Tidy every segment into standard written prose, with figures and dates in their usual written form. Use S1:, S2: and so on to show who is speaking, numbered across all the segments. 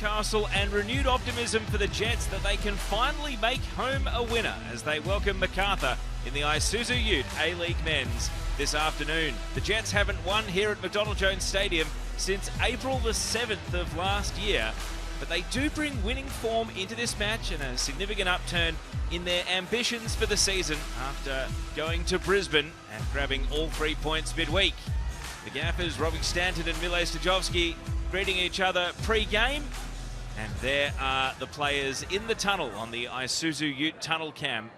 S1: Newcastle and renewed optimism for the Jets that they can finally make home a winner as they welcome Macarthur in the Isuzu UTE A-League Men's this afternoon. The Jets haven't won here at McDonald-Jones Stadium since April the 7th of last year, but they do bring winning form into this match and a significant upturn in their ambitions for the season after going to Brisbane and grabbing all 3 points midweek. The Gaffers, Robbie Stanton and Mile Stajovski, greeting each other pre-game, and there are the players in the tunnel on the Isuzu UTE tunnel cam.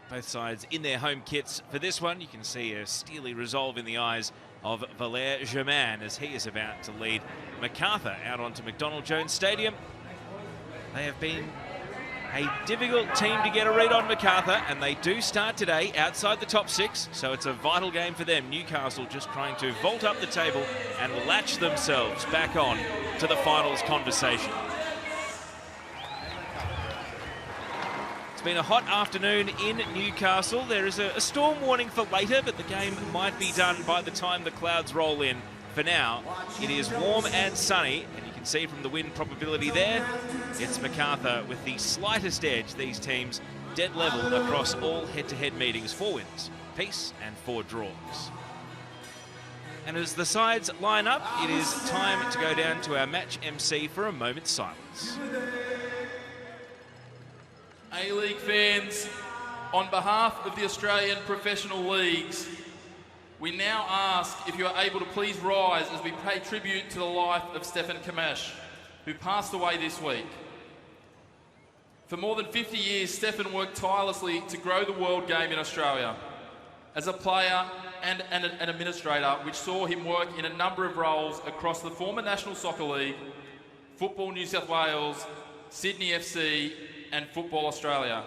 S1: Both sides in their home kits for this one. You can see a steely resolve in the eyes of Valère Germain as he is about to lead Macarthur out onto McDonald-Jones Stadium. They have been a difficult team to get a read on Macarthur, and they do start today outside the top 6, so it's a vital game for them. Newcastle just trying to vault up the table and latch themselves back on to the finals conversation. It's been a hot afternoon in Newcastle. There is a storm warning for later, but the game might be done by the time the clouds roll in. For now, it is warm and sunny, and you can see from the wind probability there, it's Macarthur with the slightest edge. These teams dead level across all head-to-head meetings, 4 wins, peace and 4 draws. And as the sides line up, it is time to go down to our match MC for a moment's silence.
S2: A-League fans, on behalf of the Australian Professional Leagues, we now ask if you are able to please rise as we pay tribute to the life of Stefan Kamasz, who passed away this week. For more than 50 years, Stefan worked tirelessly to grow the world game in Australia. As a player and an administrator, which saw him work in a number of roles across the former National Soccer League, Football New South Wales, Sydney FC, and Football Australia.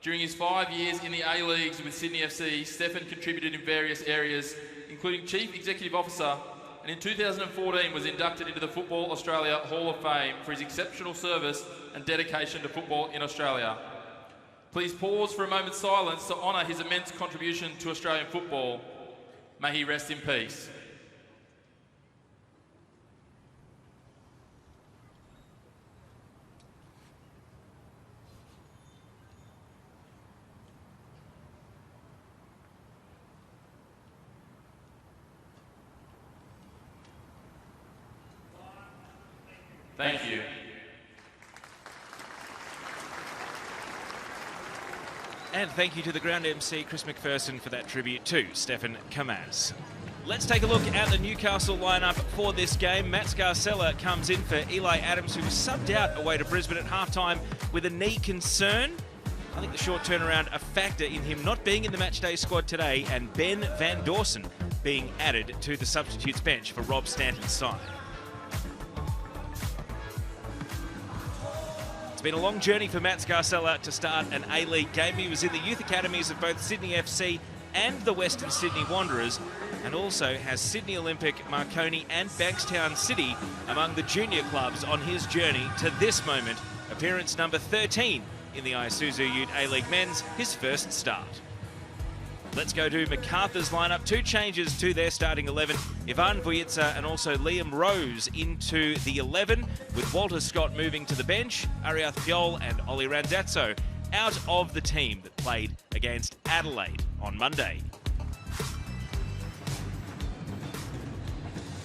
S2: During his 5 years in the A-Leagues with Sydney FC, Stefan contributed in various areas, including Chief Executive Officer, and in 2014 was inducted into the Football Australia Hall of Fame for his exceptional service and dedication to football in Australia. Please pause for a moment's silence to honour his immense contribution to Australian football. May he rest in peace. Thank you.
S1: And thank you to the ground MC, Chris McPherson, for that tribute to Stefan Kamasz. Let's take a look at the Newcastle lineup for this game. Macarthur comes in for Eli Adams, who was subbed out away to Brisbane at halftime with a knee concern. I think the short turnaround a factor in him not being in the matchday squad today, and Ben Van Dawson being added to the substitutes bench for Rob Stanton's side. Been a long journey for Macarthur to start an A-League game. He was in the youth academies of both Sydney FC and the Western Sydney Wanderers, and also has Sydney Olympic, Marconi and Bankstown City among the junior clubs on his journey to this moment. Appearance number 13 in the Isuzu UTE A-League Men's, his first start. Let's go to Macarthur's lineup. 2 changes to their starting 11. Ivan Vujica and also Liam Rose into the 11, with Walter Scott moving to the bench, Ariath Piol and Oli Randazzo out of the team that played against Adelaide on Monday.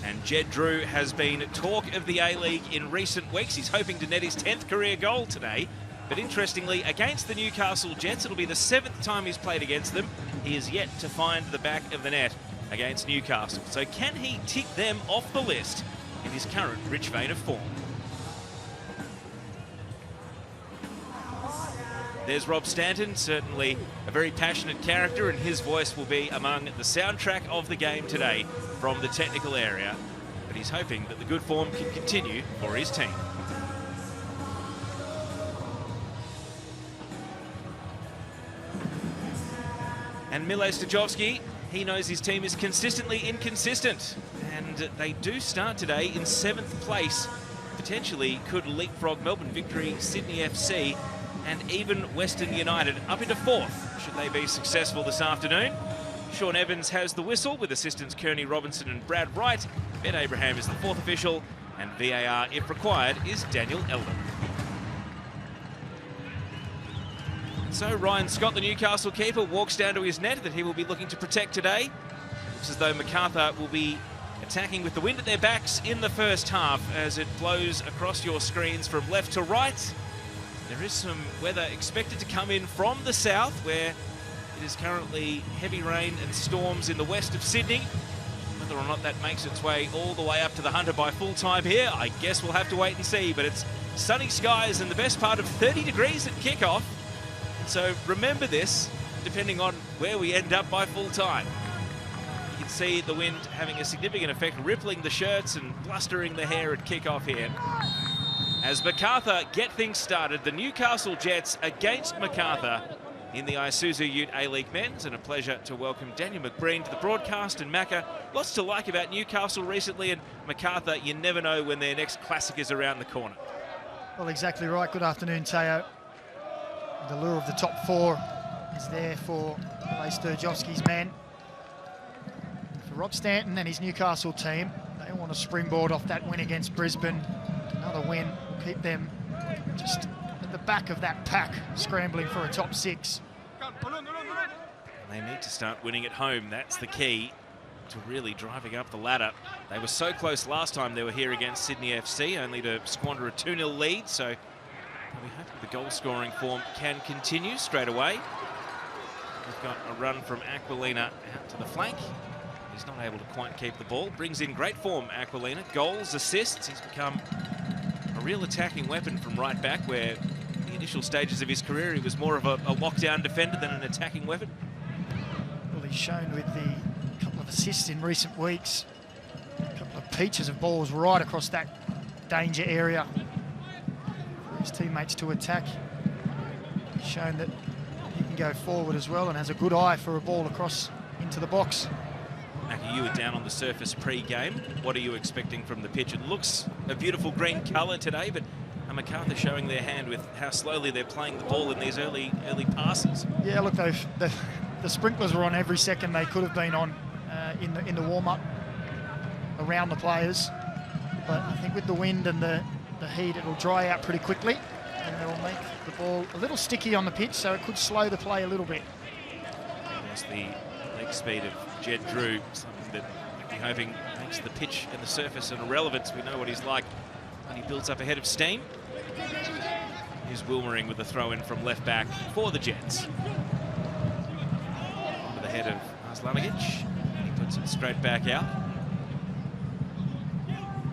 S1: And Jed Drew has been talk of the A-League in recent weeks. He's hoping to net his 10th career goal today. But interestingly, against the Newcastle Jets, it'll be the 7th time he's played against them. He is yet to find the back of the net against Newcastle. So can he tick them off the list in his current rich vein of form? There's Rob Stanton, certainly a very passionate character, and his voice will be among the soundtrack of the game today from the technical area. But he's hoping that the good form can continue for his team. And Mile Stajovski, he knows his team is consistently inconsistent. And they do start today in 7th place. Potentially could leapfrog Melbourne Victory, Sydney FC, and even Western United up into 4th, should they be successful this afternoon. Sean Evans has the whistle with assistants Kearney Robinson and Brad Wright. Ben Abraham is the 4th official. And VAR, if required, is Daniel Eldon. So Ryan Scott, the Newcastle keeper, walks down to his net that he will be looking to protect today. Looks as though Macarthur will be attacking with the wind at their backs in the first half as it blows across your screens from left to right. There is some weather expected to come in from the south, where it is currently heavy rain and storms in the west of Sydney. Whether or not that makes its way all the way up to the Hunter by full time here, I guess we'll have to wait and see. But it's sunny skies and the best part of 30 degrees at kickoff. So remember this, depending on where we end up by full time. You can see the wind having a significant effect, rippling the shirts and blustering the hair at kickoff here. As Macarthur get things started, the Newcastle Jets against Macarthur in the Isuzu UTE A-League Men's, and a pleasure to welcome Daniel McBreen to the broadcast. And Macca, lots to like about Newcastle recently, and Macarthur, you never know when their next classic is around the corner.
S3: Well, exactly right. Good afternoon, Teo. The lure of the top four is there for Ray Sturjovski's men. For Rob Stanton and his Newcastle team, they want to springboard off that win against Brisbane. Another win will keep them just at the back of that pack, scrambling for a top six.
S1: They need to start winning at home. That's the key to really driving up the ladder. They were so close last time they were here against Sydney FC, only to squander a 2-0 lead. So we hope the goal-scoring form can continue straight away. We've got a run from Aquilina out to the flank. He's not able to quite keep the ball. Brings in great form, Aquilina. Goals, assists. He's become a real attacking weapon from right back, where in the initial stages of his career he was more of a lockdown defender than an attacking weapon.
S3: Well, he's shown with the couple of assists in recent weeks. A couple of peaches of balls right across that danger area for his teammates to attack. He's shown that he can go forward as well and has a good eye for a ball across into the box.
S1: Macca, you were down on the surface pre-game. What are you expecting from the pitch? It looks a beautiful green colour today, but are Macarthur showing their hand with how slowly they're playing the ball in these early passes?
S3: Yeah, look, the sprinklers were on every second they could have been on in the warm-up around the players. But I think with the wind and the heat, it'll dry out pretty quickly, and it'll make the ball a little sticky on the pitch, so it could slow the play a little bit.
S1: There's the leg speed of Jed Drew, something that we're hoping makes the pitch and the surface an irrelevance. We know what he's like when he builds up ahead of steam. Here's Wilmering with the throw-in from left back for the Jets. Onto the head of Aslanovic. He puts it straight back out.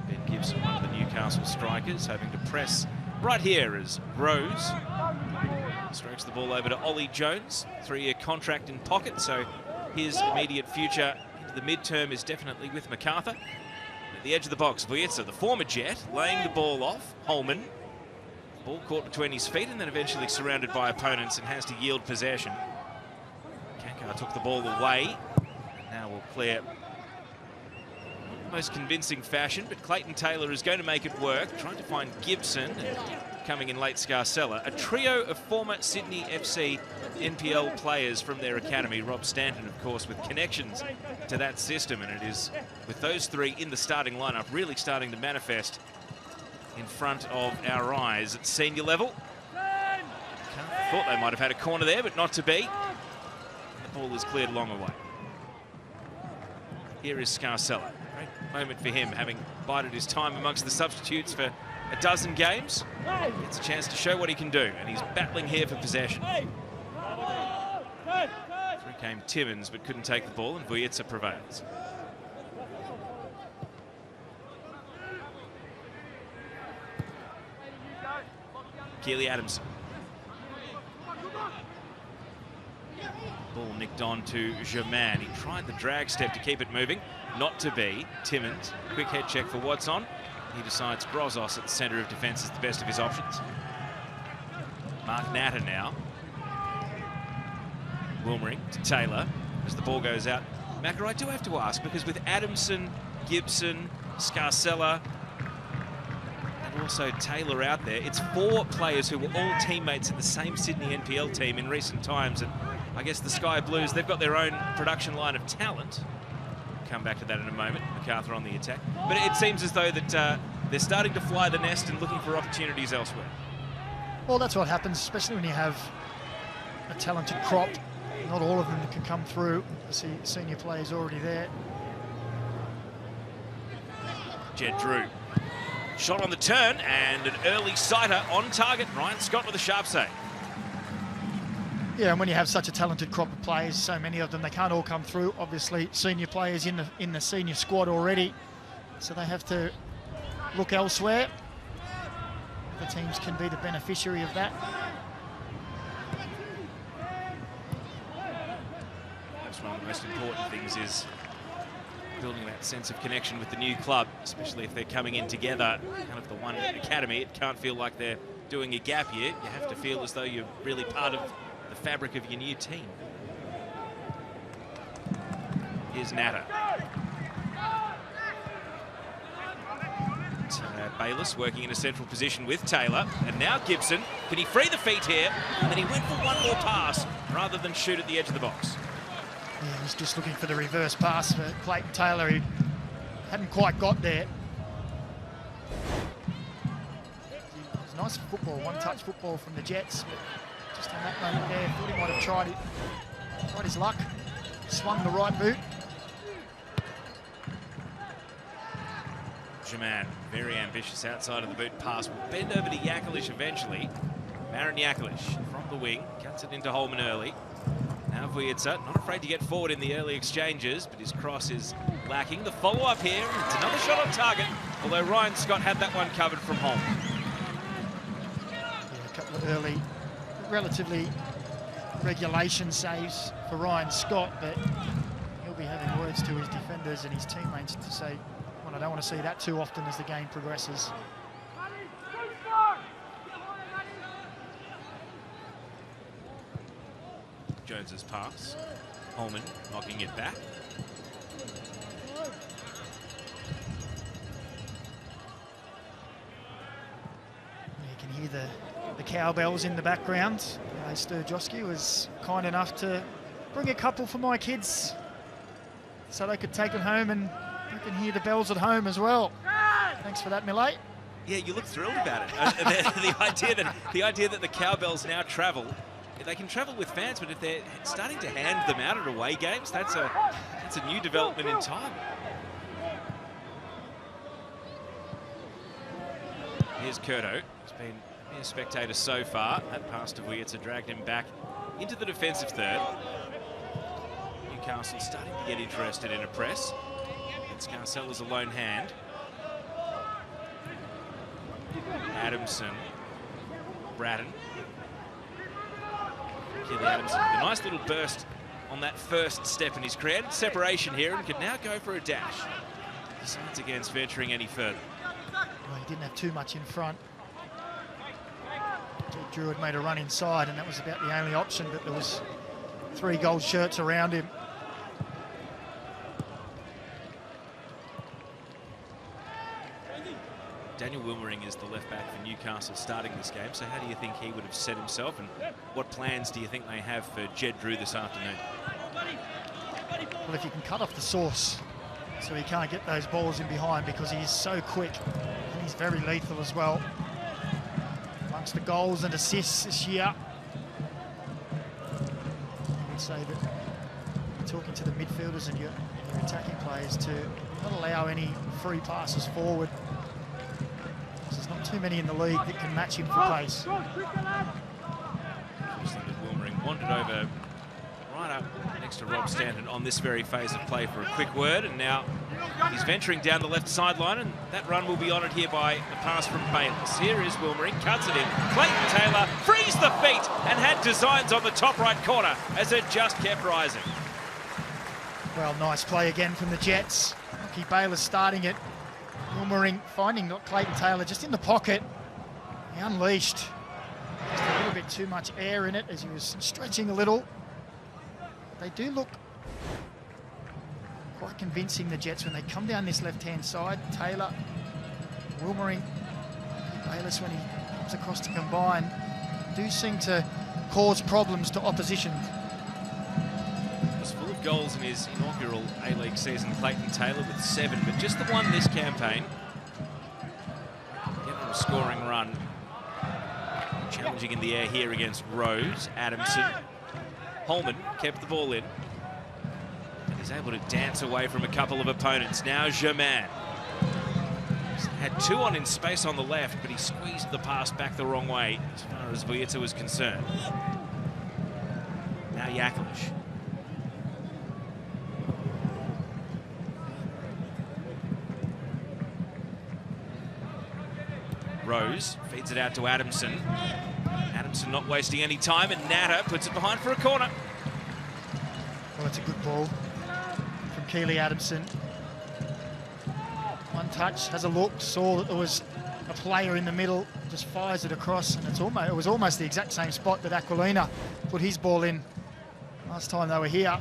S1: Ben Gibson, one of the Newcastle strikers, hoping to press right here as Rose strokes the ball over to Ollie Jones. 3-year contract in pocket, so his immediate future into the midterm is definitely with Macarthur. At the edge of the box, Vujitsa, the former Jet, laying the ball off. Holman, ball caught between his feet and then eventually surrounded by opponents and has to yield possession. Kankar took the ball away. Now will clear most convincing fashion, but Clayton Taylor is going to make it work, trying to find Gibson, and coming in late Scarcella. A trio of former Sydney FC NPL players from their academy. Rob Stanton, of course, with connections to that system, and it is with those three in the starting lineup really starting to manifest in front of our eyes at senior level. Thought they might have had a corner there, but not to be. The ball is cleared long away. Here is Scarcella. Great moment for him, having bided his time amongst the substitutes for a dozen games. Gets a chance to show what he can do, and he's battling here for possession. Through came Timmins, but couldn't take the ball, and Vujitsa prevails. Keely Adamson. Ball nicked on to Germain. He tried the drag step to keep it moving. Not to be. Timmins, quick head check for Watson. He decides Grozos at the centre of defence is the best of his options. Mark Natter now. Wilmering to Taylor as the ball goes out. Macca, I do have to ask, because with Adamson, Gibson, Scarcella, and also Taylor out there, it's 4 players who were all teammates in the same Sydney NPL team in recent times, and I guess the Sky Blues, they've got their own production line of talent. Come back to that in a moment. Macarthur on the attack. But it seems as though that they're starting to fly the nest and looking for opportunities elsewhere.
S3: Well, that's what happens, especially when you have a talented crop. Not all of them can come through. I see senior players already there.
S1: Jed Drew. Shot on the turn and an early sighter on target. Ryan Scott with a sharp save.
S3: Yeah, and when you have such a talented crop of players, so many of them, they can't all come through. Obviously, senior players in the senior squad already, so they have to look elsewhere. The teams can be the beneficiary of that.
S1: That's one of the most important things, is building that sense of connection with the new club, especially if they're coming in together, kind of the one academy. It can't feel like they're doing a gap year. You have to feel as though you're really part of the fabric of your new team. Here's Natter. Bayliss working in a central position with Taylor, and now Gibson. Can he free the feet here? And then he went for one more pass rather than shoot at the edge of the box.
S3: Yeah, he's just looking for the reverse pass for Clayton Taylor. He hadn't quite got there. It was nice football, one-touch football from the Jets, but just on that moment there, thought he might have tried his luck. Swung the right boot.
S1: Jaman, very ambitious outside of the boot pass. Will bend over to Yakalish eventually. Marin Yakalish from the wing, cuts it into Holman early. Now Vujicic, not afraid to get forward in the early exchanges, but his cross is lacking. The follow-up here, it's another shot on target, although Ryan Scott had that one covered from Holman.
S3: Yeah, a couple of early, relatively regulation saves for Ryan Scott, but he'll be having words to his defenders and his teammates to say, well, I don't want to see that too often as the game progresses.
S1: Jones's pass. Holman knocking it back.
S3: You can hear the cowbells in the background. Sturjowski was kind enough to bring a couple for my kids so they could take it home, and you can hear the bells at home as well. Thanks for that, Millet.
S1: Yeah, you look thrilled about it. the idea that the cowbells now travel. They can travel with fans, but if they're starting to hand them out at away games, that's a new development in time. Here's Curto. He's been a spectator so far. That pass to Vujicic dragged him back into the defensive third. Newcastle starting to get interested in a press. It's Carcella's a lone hand. Adamson. Braddon. Kelly Adamson, a nice little burst on that first step, and he's created separation here and can now go for a dash. Decides against venturing any further.
S3: Well, he didn't have too much in front. Drew had made a run inside, and that was about the only option, but there was 3 gold shirts around him.
S1: Daniel Wilmering is the left back for Newcastle starting this game, so how do you think he would have set himself, and what plans do you think they have for Jed Drew this afternoon?
S3: Well, if you can cut off the source so he can't get those balls in behind, because he is so quick and he's very lethal as well. Amongst the goals and assists this year, I would say that talking to the midfielders and your attacking players to not allow any free passes forward. There's not too many in the league that can match him for pace.
S1: Wilmering wandered over right up next to Rob Stanton on this very phase of play for a quick word, and now he's venturing down the left sideline, and that run will be honoured here by a pass from Bayliss. Here is Wilmering, cuts it in. Clayton Taylor frees the feet and had designs on the top right corner as it just kept rising.
S3: Well, nice play again from the Jets. Lucky Bayliss starting it. Wilmering finding Clayton Taylor just in the pocket. He unleashed just a little bit too much air in it as he was stretching a little. They do look quite convincing, the Jets, when they come down this left-hand side. Taylor, Wilmering, Bayliss, when he comes across to combine, do seem to cause problems to opposition.
S1: Full of goals in his inaugural A-League season, Clayton Taylor with 7, but just the one this campaign. scoring run. Challenging in the air here against Rose. Adamson. Holman kept the ball in. And he's able to dance away from a couple of opponents. Now Germain. Had 2 on in space on the left, but he squeezed the pass back the wrong way as far as Vujica was concerned. Now Jaklic. Rose feeds it out to Adamson. Adamson not wasting any time, and Natter puts it behind for a corner.
S3: Well, it's a good ball from Keely Adamson. One touch, has a look, saw that there was a player in the middle, just fires it across, and it was almost the exact same spot that Aquilina put his ball in last time they were here.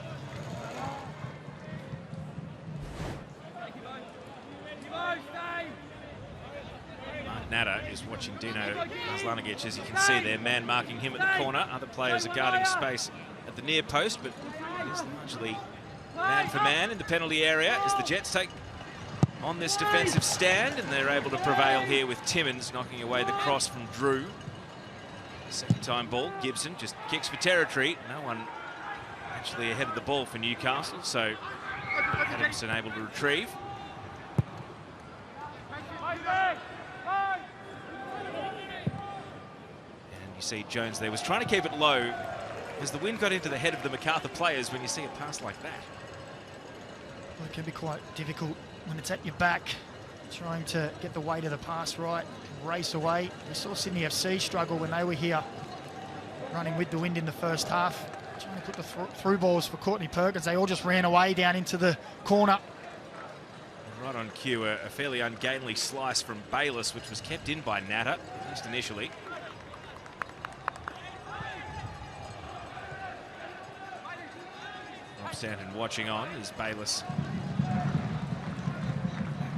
S1: Natter is watching Dino Zlanagic, as you can see there, man marking him at the corner. Other players are guarding space at the near post, but it is largely man for man in the penalty area as the Jets take on this defensive stand, and they're able to prevail here with Timmins knocking away the cross from Drew. Second time ball, Gibson just kicks for territory. No one actually ahead of the ball for Newcastle, so Adamson able to retrieve. You see Jones there was trying to keep it low as the wind got into the head of the Macarthur players when you see a pass like that.
S3: Well, it can be quite difficult when it's at your back, trying to get the weight of the pass right, race away. We saw Sydney FC struggle when they were here, running with the wind in the first half, trying to put the through balls for Courtney Perkins. They all just ran away down into the corner.
S1: Right on cue, a fairly ungainly slice from Bayliss, which was kept in by Natter, at least initially. Standing watching on is Bayliss. Back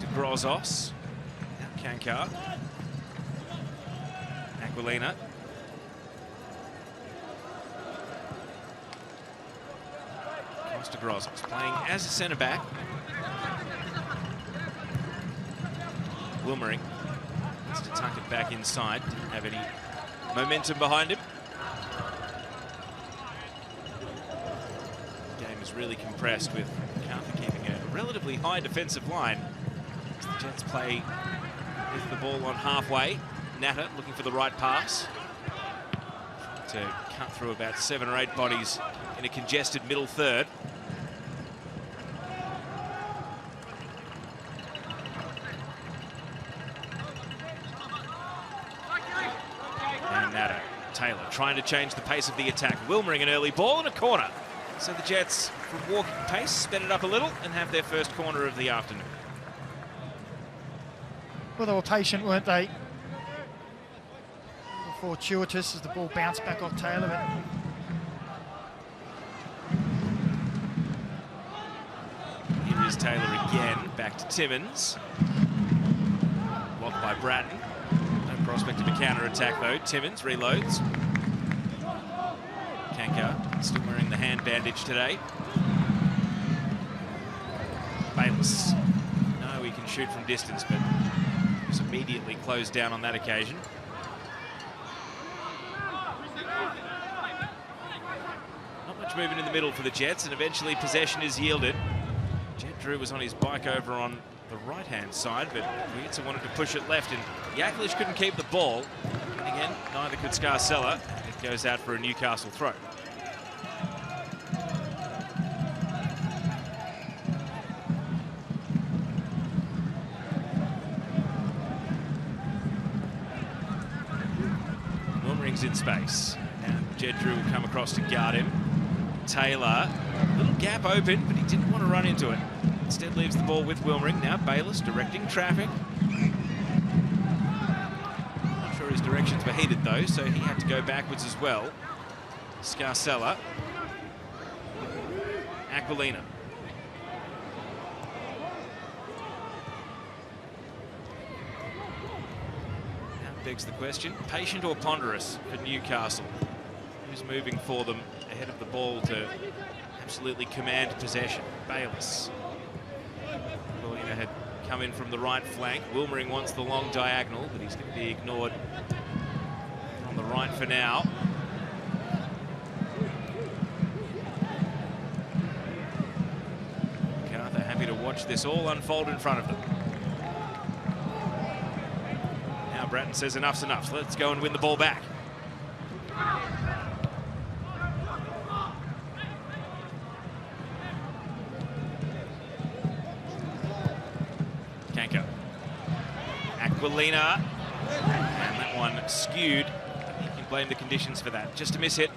S1: to Grozos. Now Kankar. Aquilina. Comes to Grozos, playing as a centre-back. Wilmering wants to tuck it back inside. Didn't have any momentum behind him. Really compressed with Macarthur keeping a relatively high defensive line. As the Jets play with the ball on halfway. Natter looking for the right pass. To cut through about 7 or 8 bodies in a congested middle third. And Natter, Taylor trying to change the pace of the attack. Wilmering an early ball and a corner. So the Jets, from walking pace, sped it up a little and have their first corner of the afternoon.
S3: Well, they were patient, weren't they? Fortuitous as the ball bounced back off Taylor.
S1: Here is Taylor again, back to Timmins. Blocked by Bratton. No prospect of a counter-attack though. Timmins reloads. Kankar still wearing the hand bandage today. Bayliss. No, he can shoot from distance, but was immediately closed down on that occasion. Not much movement in the middle for the Jets, and eventually possession is yielded. Jet Drew was on his bike over on the right-hand side, but Vujica wanted to push it left, and Jaklic couldn't keep the ball. And again, neither could Scarcella. It goes out for a Newcastle throw. In space. Now Jet Drew will come across to guard him. Taylor, little gap open, but he didn't want to run into it. Instead leaves the ball with Wilmering. Now Bayliss directing traffic. Not sure his directions were heeded though, so he had to go backwards as well. Scarcella. Aquilina. Begs the question, patient or ponderous for Newcastle? Who's moving for them ahead of the ball to absolutely command possession? Bayliss. Aquilina had come in from the right flank. Wilmering wants the long diagonal, but he's going to be ignored on the right for now. Macarthur happy to watch this all unfold in front of them. Now Bratton says enough's enough, so let's go and win the ball back. Aquilina, and that one skewed. You can blame the conditions for that. Just a miss hit.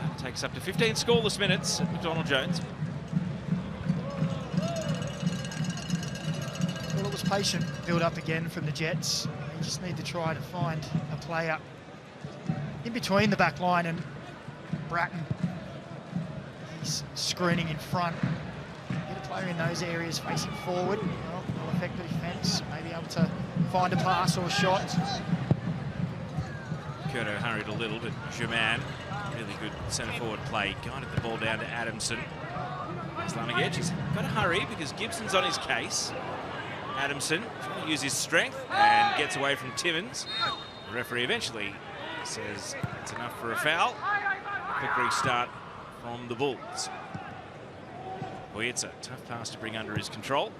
S1: That takes up to 15 scoreless minutes at McDonald Jones.
S3: Well, it was patient build up again from the Jets. You just need to try to find a player in between the back line and Bratton. He's screening in front. Get a player in those areas facing forward. Will affect the defence. Maybe able to find a pass or a shot.
S1: Curto hurried a little, but Germain, really good centre-forward play, guided the ball down to Adamson. Islamic edge, he's got to hurry because Gibson's on his case. Adamson trying to use his strength and gets away from Timmins. The referee eventually says it's enough for a foul. Quick restart from the Bulls. Boy, it's a tough pass to bring under his control.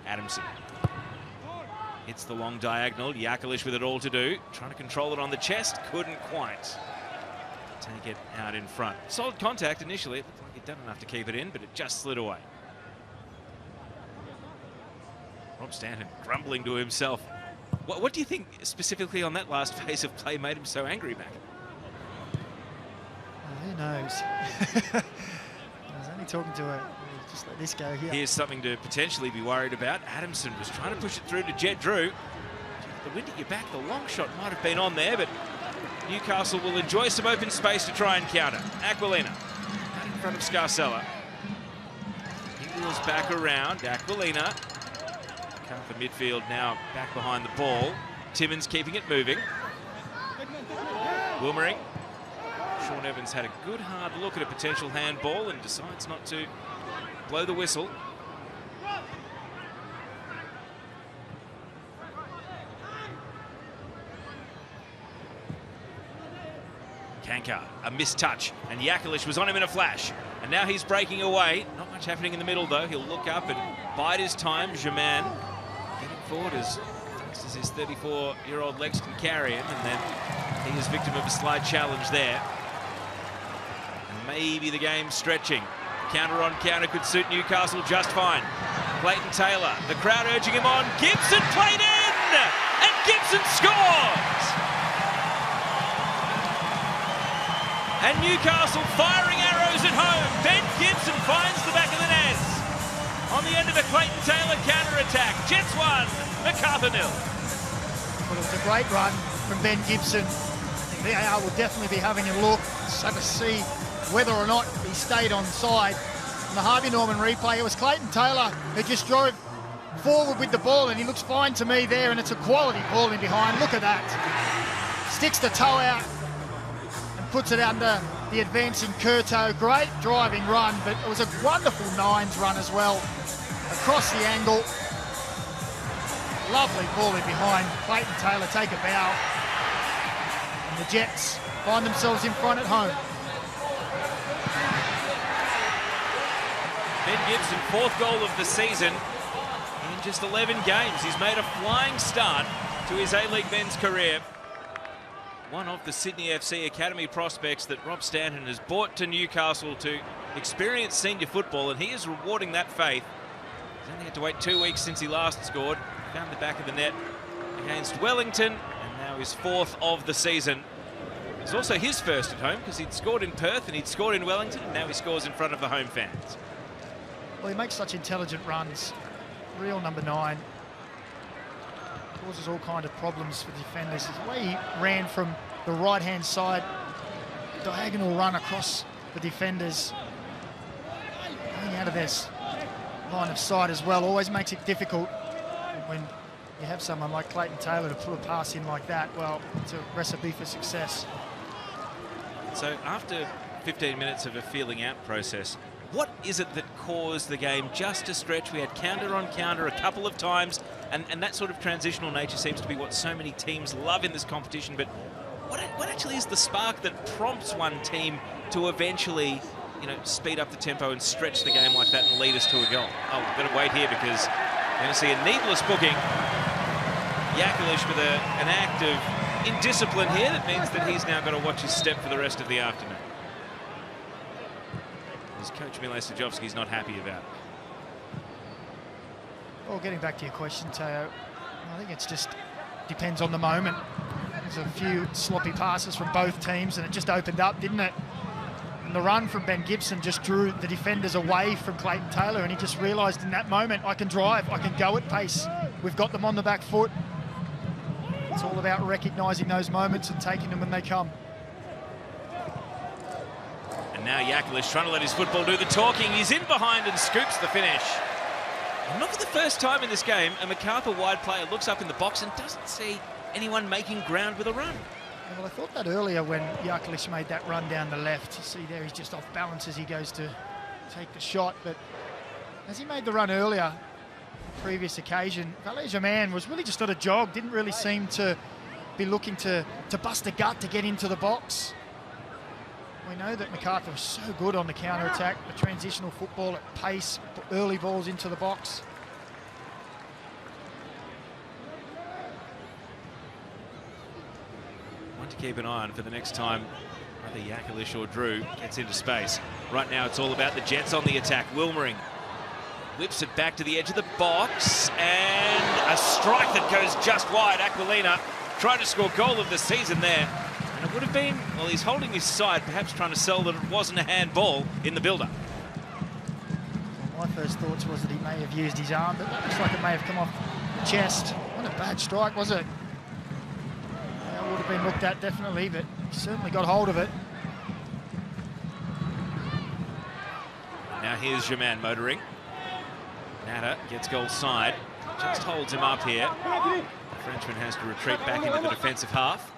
S1: Adamson hits the long diagonal. Jakalic with it all to do. Trying to control it on the chest. Couldn't quite take it out in front. Solid contact initially. It looked like he'd done enough to keep it in, but it just slid away. Rob Stanton grumbling to himself. What do you think specifically on that last phase of play made him so angry, Mac?
S3: Who knows? I was only talking to her. Just let this go here.
S1: Here's something to potentially be worried about. Adamson was trying to push it through to Jet Drew. The wind at your back, the long shot might have been on there, but Newcastle will enjoy some open space to try and counter. Aquilina out in front of Scarcella. He wheels back around. Aquilina. Macarthur midfield now back behind the ball. Timmins keeping it moving. Wilmering. Sean Evans had a good hard look at a potential handball and decides not to blow the whistle. Kankar, a missed touch, and Jakalic was on him in a flash. And now he's breaking away. Not much happening in the middle, though. He'll look up and bide his time. Germain getting forward as fast as his 34-year-old legs can carry him, and then he is victim of a slide challenge there. And maybe the game stretching. Counter on counter could suit Newcastle just fine. Clayton Taylor, the crowd urging him on. Gibson played in! And Gibson scores! And Newcastle firing arrows at home. Ben Gibson finds the back of the net. On the end of a Clayton Taylor counter-attack. Jets 1, Macarthur 0.
S3: Well, it was a great run from Ben Gibson. VAR will definitely be having a look so to see whether or not he stayed on side. On the Harvey Norman replay, it was Clayton Taylor who just drove forward with the ball, and he looks fine to me there, and it's a quality ball in behind. Look at that. Sticks the toe out and puts it under the advancing Curto. Great driving run, but it was a wonderful nines run as well. Across the angle. Lovely ball in behind. Clayton Taylor take a bow. And the Jets find themselves in front at home.
S1: Ben Gibson, 4th goal of the season in just 11 games. He's made a flying start to his A-League men's career. One of the Sydney FC Academy prospects that Rob Stanton has brought to Newcastle to experience senior football, and he is rewarding that faith. He's only had to wait 2 weeks since he last scored. Found the back of the net against Wellington, and now his 4th of the season. It's also his first at home because he'd scored in Perth and he'd scored in Wellington, and now he scores in front of the home fans.
S3: Well, he makes such intelligent runs. Real number 9. Causes all kind of problems for defenders. The way he ran from the right-hand side, diagonal run across the defenders, going out of this line of sight as well, always makes it difficult when you have someone like Clayton Taylor to put a pass in like that, well, it's a recipe for success.
S1: So after 15 minutes of a feeling out process, what is it that caused the game just to stretch? We had counter on counter a couple of times, and that sort of transitional nature seems to be what so many teams love in this competition. But what actually is the spark that prompts one team to eventually, you know, speed up the tempo and stretch the game like that and lead us to a goal? Oh, we've got to wait here because we're going to see a needless booking. Yakalish with an act of indiscipline here that means that he's now got to watch his step for the rest of the afternoon. As coach Mile Stajovski's not happy about.
S3: Well, getting back to your question, Teo, I think it's just depends on the moment. There's a few sloppy passes from both teams and it just opened up, didn't it? And the run from Ben Gibson just drew the defenders away from Clayton Taylor, and he just realised in that moment, I can drive, I can go at pace. We've got them on the back foot. It's all about recognising those moments and taking them when they come.
S1: And now Yakalish trying to let his football do the talking. He's in behind and scoops the finish. And not for the first time in this game, a Macarthur wide player looks up in the box and doesn't see anyone making ground with a run.
S3: Yeah, well, I thought that earlier when Yakalish made that run down the left. You see there, he's just off balance as he goes to take the shot. But as he made the run earlier, previous occasion, Valère-Germain was really just on a jog, didn't really seem to be looking to bust a gut to get into the box. We know that Macarthur was so good on the counter-attack, the transitional football at pace, early balls into the box.
S1: One to keep an eye on for the next time either Yakalish or Drew gets into space. Right now it's all about the Jets on the attack. Wilmering whips it back to the edge of the box, and a strike that goes just wide. Aquilina trying to score goal of the season there. And it would have been, well, he's holding his side, perhaps trying to sell that it wasn't a handball in the build-up.
S3: My first thoughts was that he may have used his arm, but that looks like it may have come off the chest. What a bad strike, was it? Yeah, it would have been looked at, definitely, but he certainly got hold of it.
S1: Now here's Germain motoring. Natter gets goal side, just holds him up here. The Frenchman has to retreat back into the defensive half.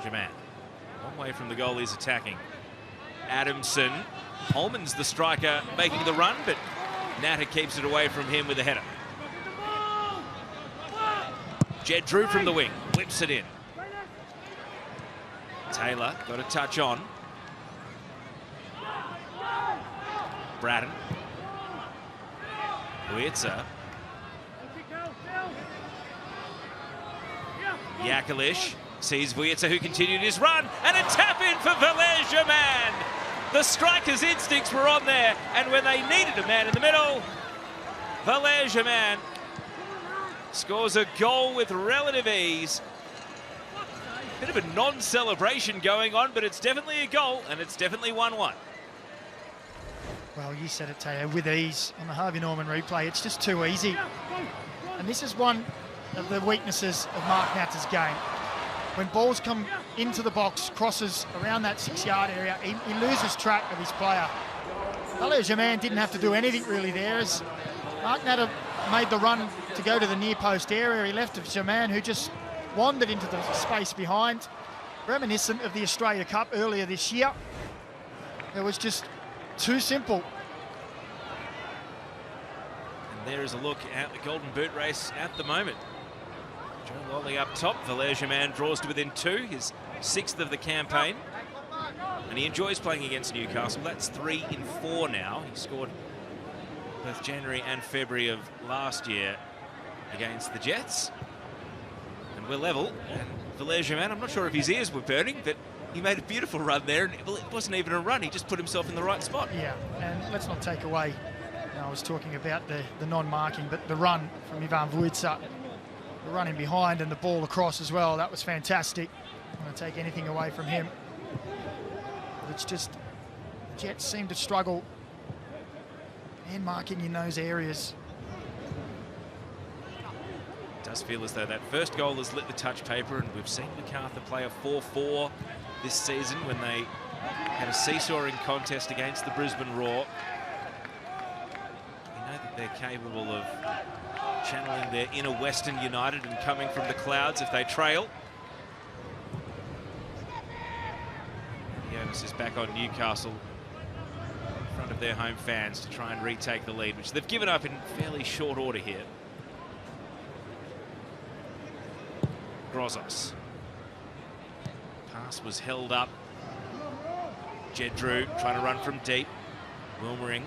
S1: Germain, one way from the goal, he's attacking. Adamson, Holman's the striker making the run, but Natter keeps it away from him with a header. Jed Drew from the wing, whips it in. Taylor got a touch on. Braddon. Huitza. Yakalish sees Vujica, who continued his run, and a tap in for Valère-Germain. The striker's instincts were on there, and when they needed a man in the middle, Valère-Germain scores a goal with relative ease. Bit of a non-celebration going on, but it's definitely a goal, and it's definitely 1-1.
S3: Well, you said it, Teo, with ease on the Harvey Norman replay. It's just too easy. And this is one of the weaknesses of Mark Natter's game. When balls come into the box, crosses around that 6-yard area, he loses track of his player. Valère-Germain didn't have to do anything really there. As Mark Natter made the run to go to the near post area, he left of Germain, who just wandered into the space behind. Reminiscent of the Australia Cup earlier this year. It was just too simple.
S1: And there is a look at the Golden Boot race at the moment. Joe Lolly up top. Valère-Germain draws to within 2, his 6th of the campaign. And he enjoys playing against Newcastle. That's 3 in 4 now. He scored both January and February of last year against the Jets. And we're level. And Valère-Germain, I'm not sure if his ears were burning, but he made a beautiful run there. And well, it wasn't even a run. He just put himself in the right spot.
S3: Yeah, and let's not take away, I was talking about the non-marking, but the run from Ivan Vujica, the run in behind and the ball across as well, that was fantastic. I don't want to take anything away from him. But it's just, the Jets seem to struggle and marking in those areas.
S1: It does feel as though that first goal has lit the touch paper, and we've seen Macarthur play a 4-4 this season when they had a seesawing contest against the Brisbane Roar. We know that they're capable of channeling their inner Western United and coming from the clouds if they trail. The onus is back on Newcastle in front of their home fans to try and retake the lead, which they've given up in fairly short order here. Grozos. Pass was held up. Jed Drew trying to run from deep. Wilmering.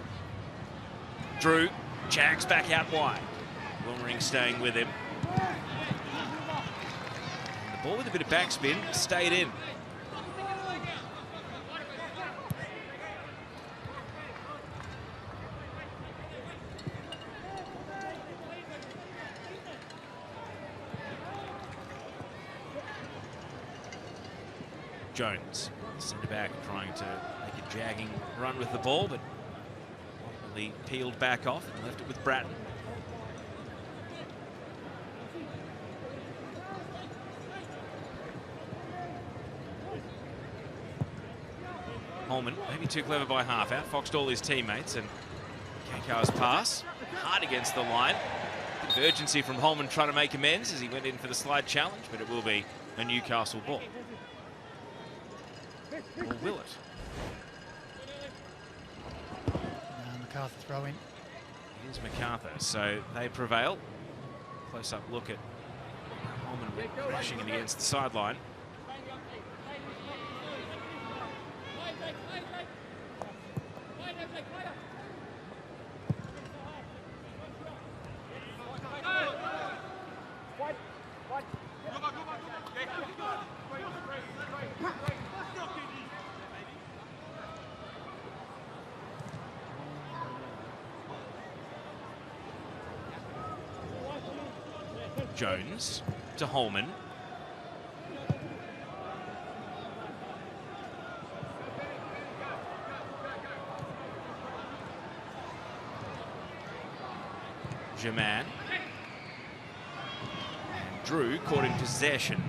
S1: Drew jags back out wide. Wilmering staying with him. And the ball with a bit of backspin stayed in. Jones, centre back, trying to make a jagging run with the ball, but ultimately peeled back off and left it with Bratton. Holman, maybe too clever by half, outfoxed all his teammates, and Kakar's pass, hard against the line. A bit of urgency from Holman trying to make amends as he went in for the slide challenge, but it will be a Newcastle ball. Or will it?
S3: Macarthur throw in.
S1: Here's Macarthur, so they prevail. Close-up look at Holman crashing it against the sideline. Jones to Holman. Germain. And Drew caught in possession.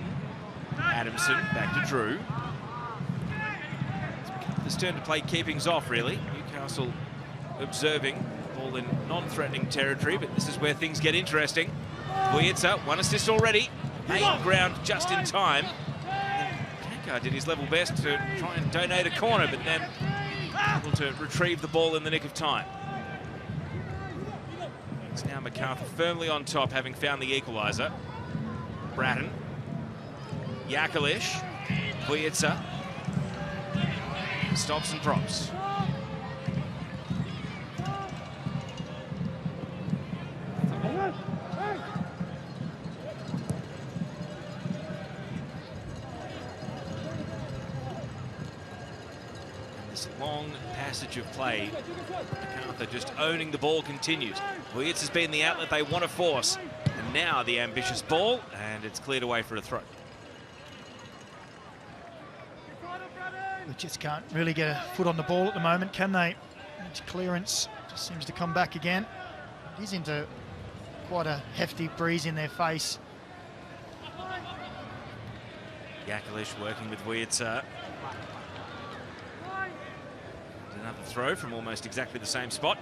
S1: Adamson back to Drew. It's Macarthur's turn to play keepings off, really. Newcastle observing, ball in non-threatening territory, but this is where things get interesting. Vujica, one assist already, made ground just in time. Kakar did his level best to try and donate a corner, but then able to retrieve the ball in the nick of time. It's now Macarthur firmly on top, having found the equaliser. Bratton, Jakalish, Vujica, stops and drops. Long passage of play. Macarthur just owning the ball continues. Vujica has been the outlet they want to force. And now the ambitious ball, and it's cleared away for a throw.
S3: We just can't really get a foot on the ball at the moment, can they? Each clearance just seems to come back again. It is into quite a hefty breeze in their face.
S1: Jakalish working with Vujica. Another throw from almost exactly the same spot.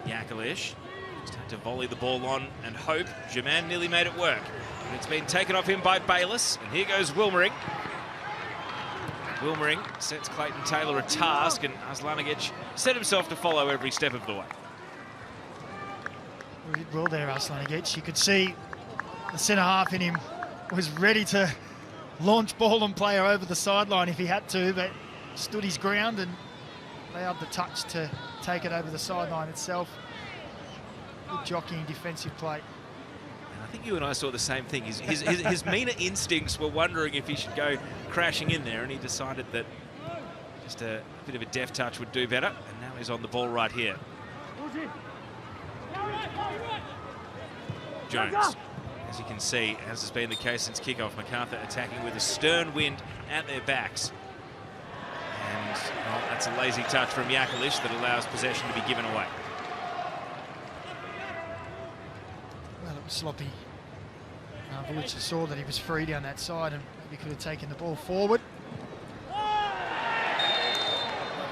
S1: Jakalish just had to volley the ball on and hope. Germain nearly made it work. And it's been taken off him by Bayliss. And here goes Wilmering. Wilmering sets Clayton Taylor a task, and Aslanigic set himself to follow every step of the way.
S3: He did well there, Aslanigic. You could see the centre-half in him was ready to launch ball and player over the sideline if he had to, but stood his ground and allowed the touch to take it over the sideline itself. Good jockeying defensive play.
S1: And I think you and I saw the same thing. His meaner instincts were wondering if he should go crashing in there, and he decided that just a bit of a deft touch would do better, and now he's on the ball right here. Jones, as you can see, as has been the case since kickoff, Macarthur attacking with a stern wind at their backs. And well, that's a lazy touch from Jakalish that allows possession to be given away.
S3: sloppy. Vulic saw that he was free down that side and maybe could have taken the ball forward.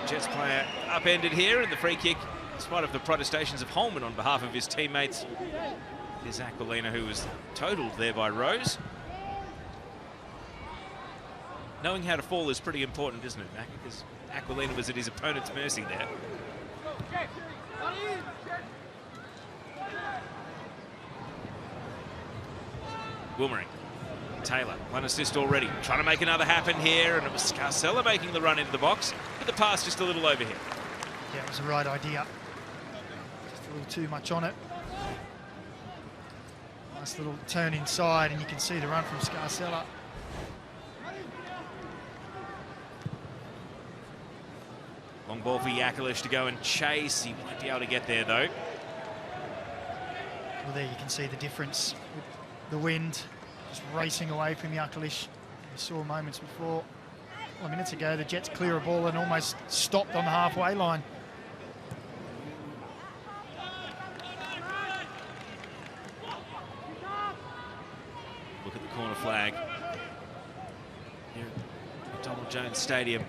S1: Jets player upended here in the free kick, in spite of the protestations of Holman on behalf of his teammates. Here's Aquilina, who was totaled there by Rose. Knowing how to fall is pretty important, isn't it, Mac? Because Aquilina was at his opponent's mercy there. Wilmering. Taylor, one assist already. Trying to make another happen here, and it was Scarcella making the run into the box, but the pass just a little over here.
S3: Yeah, it was the right idea. Just a little too much on it. Nice little turn inside, and you can see the run from Scarcella.
S1: Long ball for Jakalic to go and chase. He won't be able to get there, though.
S3: Well, there you can see the difference with the wind just racing away from Jakalic. We saw moments before, minutes ago, the Jets clear a ball and almost stopped on the halfway line.
S1: Look at the corner flag here at Donald Jones Stadium.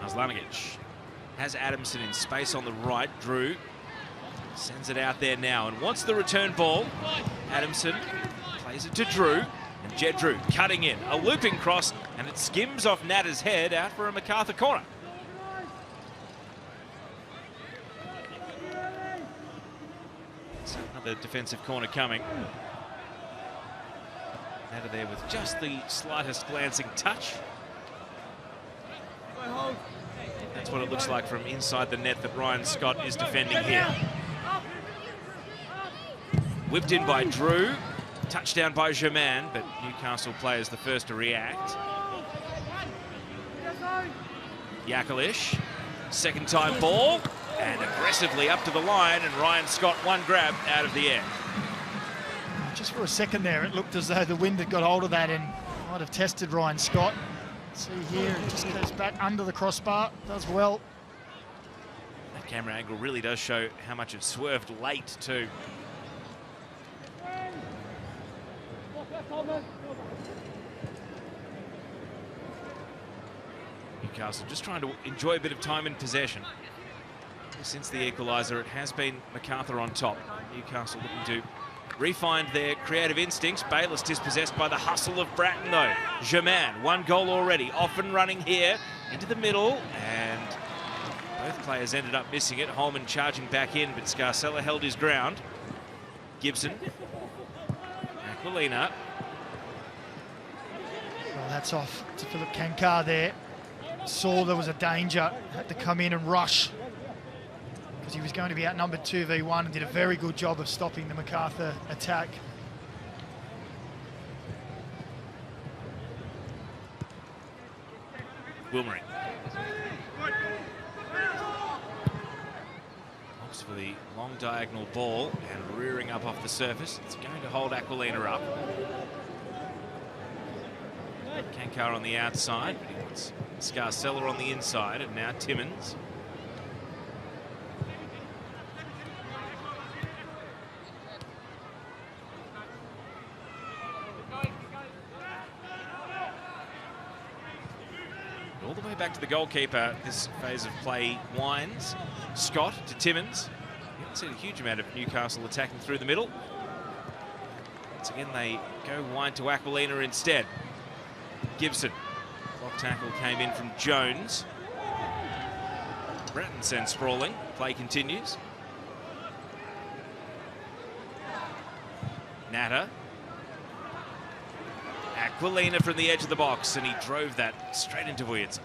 S1: Aslanic has Adamson in space on the right. Drew sends it out there now and wants the return ball. Adamson plays it to Drew, and Jed Drew cutting in. A looping cross, and it skims off Natta's head out for a Macarthur corner. So another defensive corner coming. Natta there with just the slightest glancing touch. That's what it looks like from inside the net that Ryan Scott is defending here. Whipped in by Drew, touchdown by Germain, but Newcastle players the first to react. Jakalic, second time ball, and aggressively up to the line, and Ryan Scott one grab out of the air.
S3: Just for a second there, it looked as though the wind had got hold of that and might have tested Ryan Scott. See here, it just goes back under the crossbar, does well.
S1: That camera angle really does show how much it swerved late too. Newcastle just trying to enjoy a bit of time in possession. Since the equaliser, it has been Macarthur on top. Newcastle looking to refine their creative instincts. Bayliss dispossessed by the hustle of Bratton, though. Germain, one goal already. Often running here into the middle, and both players ended up missing it. Holman charging back in, but Scarcella held his ground. Gibson. Aquilina.
S3: Well, that's off to Philip Kankar there. Saw there was a danger, had to come in and rush, because he was going to be outnumbered 2v1 and did a very good job of stopping the Macarthur attack.
S1: Wilmering. Opts for the long diagonal ball and rearing up off the surface. It's going to hold Aquilina up. Kankar on the outside, but he wants Scarcella on the inside, and now Timmins. All the way back to the goalkeeper, this phase of play winds. Scott to Timmins. You haven't seen a huge amount of Newcastle attacking through the middle. Once again, they go wide to Aquilina instead. Gibson. Block tackle came in from Jones. Bratton sends sprawling. Play continues. Natta. Aquilina from the edge of the box, and he drove that straight into Williamson.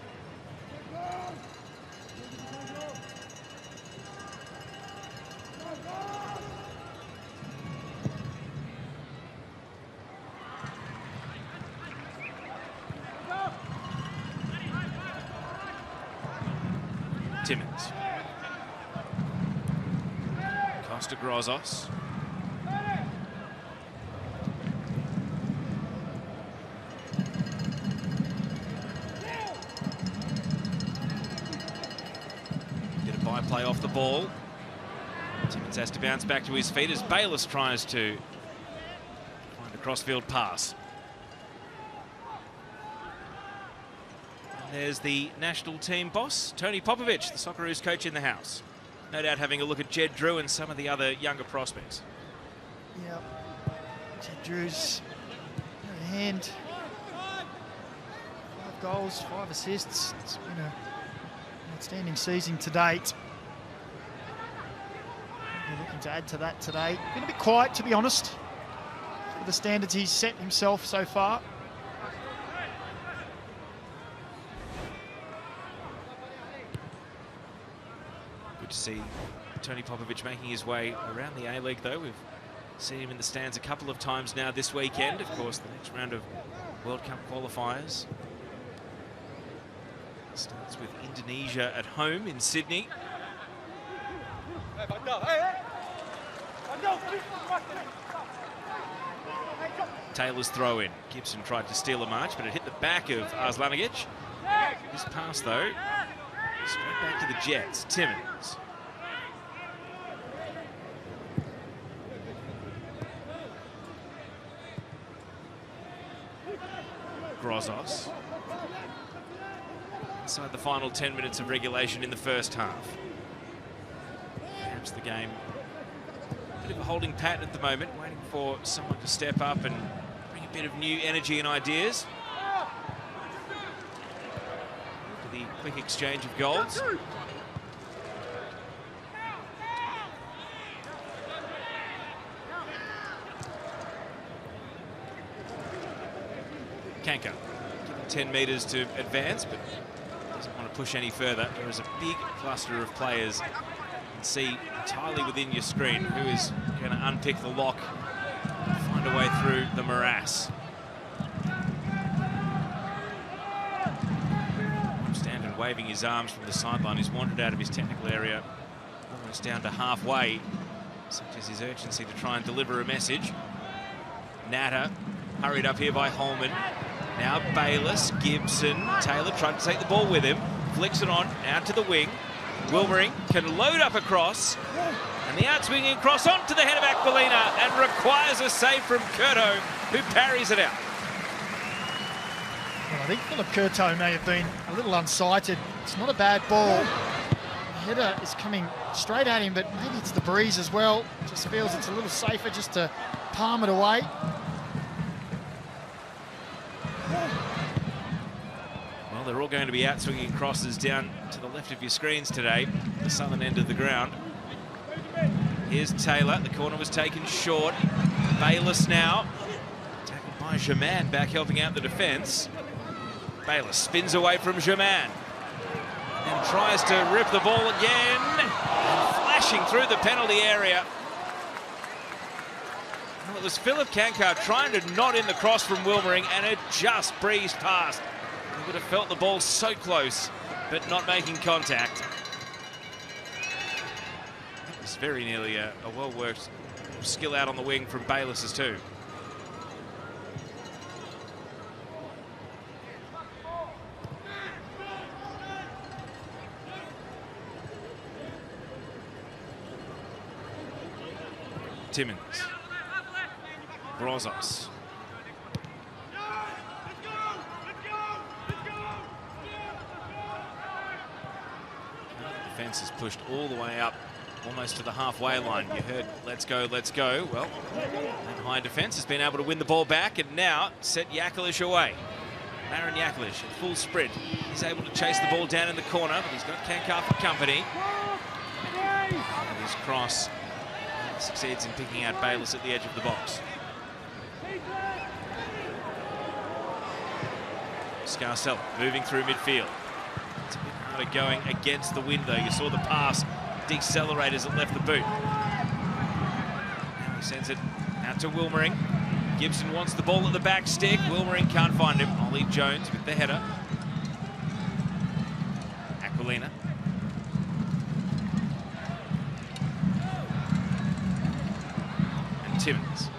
S1: Timmins. Costa Grozos. Bit of byplay off the ball. Timmins has to bounce back to his feet as Bayliss tries to find a crossfield pass. And there's the national team boss, Tony Popovic, the Socceroos coach in the house. No doubt having a look at Jed Drew and some of the other younger prospects.
S3: Yep. Jed Drew's in hand. 5 goals, 5 assists. It's been an outstanding season to date. We're looking to add to that today. Been a bit quiet, to be honest, for the standards he's set himself so far.
S1: Good to see Tony Popovic making his way around the A-League, though. We've seen him in the stands a couple of times now this weekend. Of course, the next round of World Cup qualifiers starts with Indonesia at home in Sydney. Taylor's throw in. Gibson tried to steal a march, but it hit the back of Arslanigic. His pass, though, straight back to the Jets. Timmins. Grozos. Inside the final 10 minutes of regulation in the first half. Perhaps the game a bit of a holding pattern at the moment, waiting for someone to step up and bring a bit of new energy and ideas. Look at the quick exchange of goals. Kanka, 10 metres to advance, but doesn't want to push any further. There is a big cluster of players. You can see entirely within your screen who is going to unpick the lock and find a way through the morass. Standard waving his arms from the sideline. He's wandered out of his technical area, almost down to halfway. Such as his urgency to try and deliver a message. Natter hurried up here by Holman. Now Bayliss, Gibson, Taylor tried to take the ball with him. Flicks it on, out to the wing. Wilmering can load up across. And the outswinging cross onto the head of Aquilina and requires a save from Curto, who parries it out.
S3: Well, I think Philip Curto may have been a little unsighted. It's not a bad ball. The header is coming straight at him, but maybe it's the breeze as well. Just feels it's a little safer just to palm it away.
S1: Well, they're all going to be out-swinging crosses down to the left of your screens today, the southern end of the ground. Here's Taylor. The corner was taken short. Bayliss now. Tackled by Germain, back helping out the defence. Bayliss spins away from Germain and tries to rip the ball again. And flashing through the penalty area. Well, it was Philip Kankar trying to knot in the cross from Wilmering, and it just breezed past. He would have felt the ball so close, but not making contact. It was very nearly a well-worked skill out on the wing from Bayliss too. Timmins. Grozos. The defence is pushed all the way up, almost to the halfway line. You heard, let's go, let's go. Well, that high defence has been able to win the ball back and now set Jakalic away. Marin Jakalic at full sprint. He's able to chase the ball down in the corner, but he's got Kankar for company. And his cross succeeds in picking out Bayliss at the edge of the box. Scarcella moving through midfield. It's a bit harder going against the wind though. You saw the pass decelerate as it left the boot. Now he sends it out to Wilmering. Gibson wants the ball at the back stick. Wilmering can't find him. Ollie Jones with the header. Aquilina. And Timmins.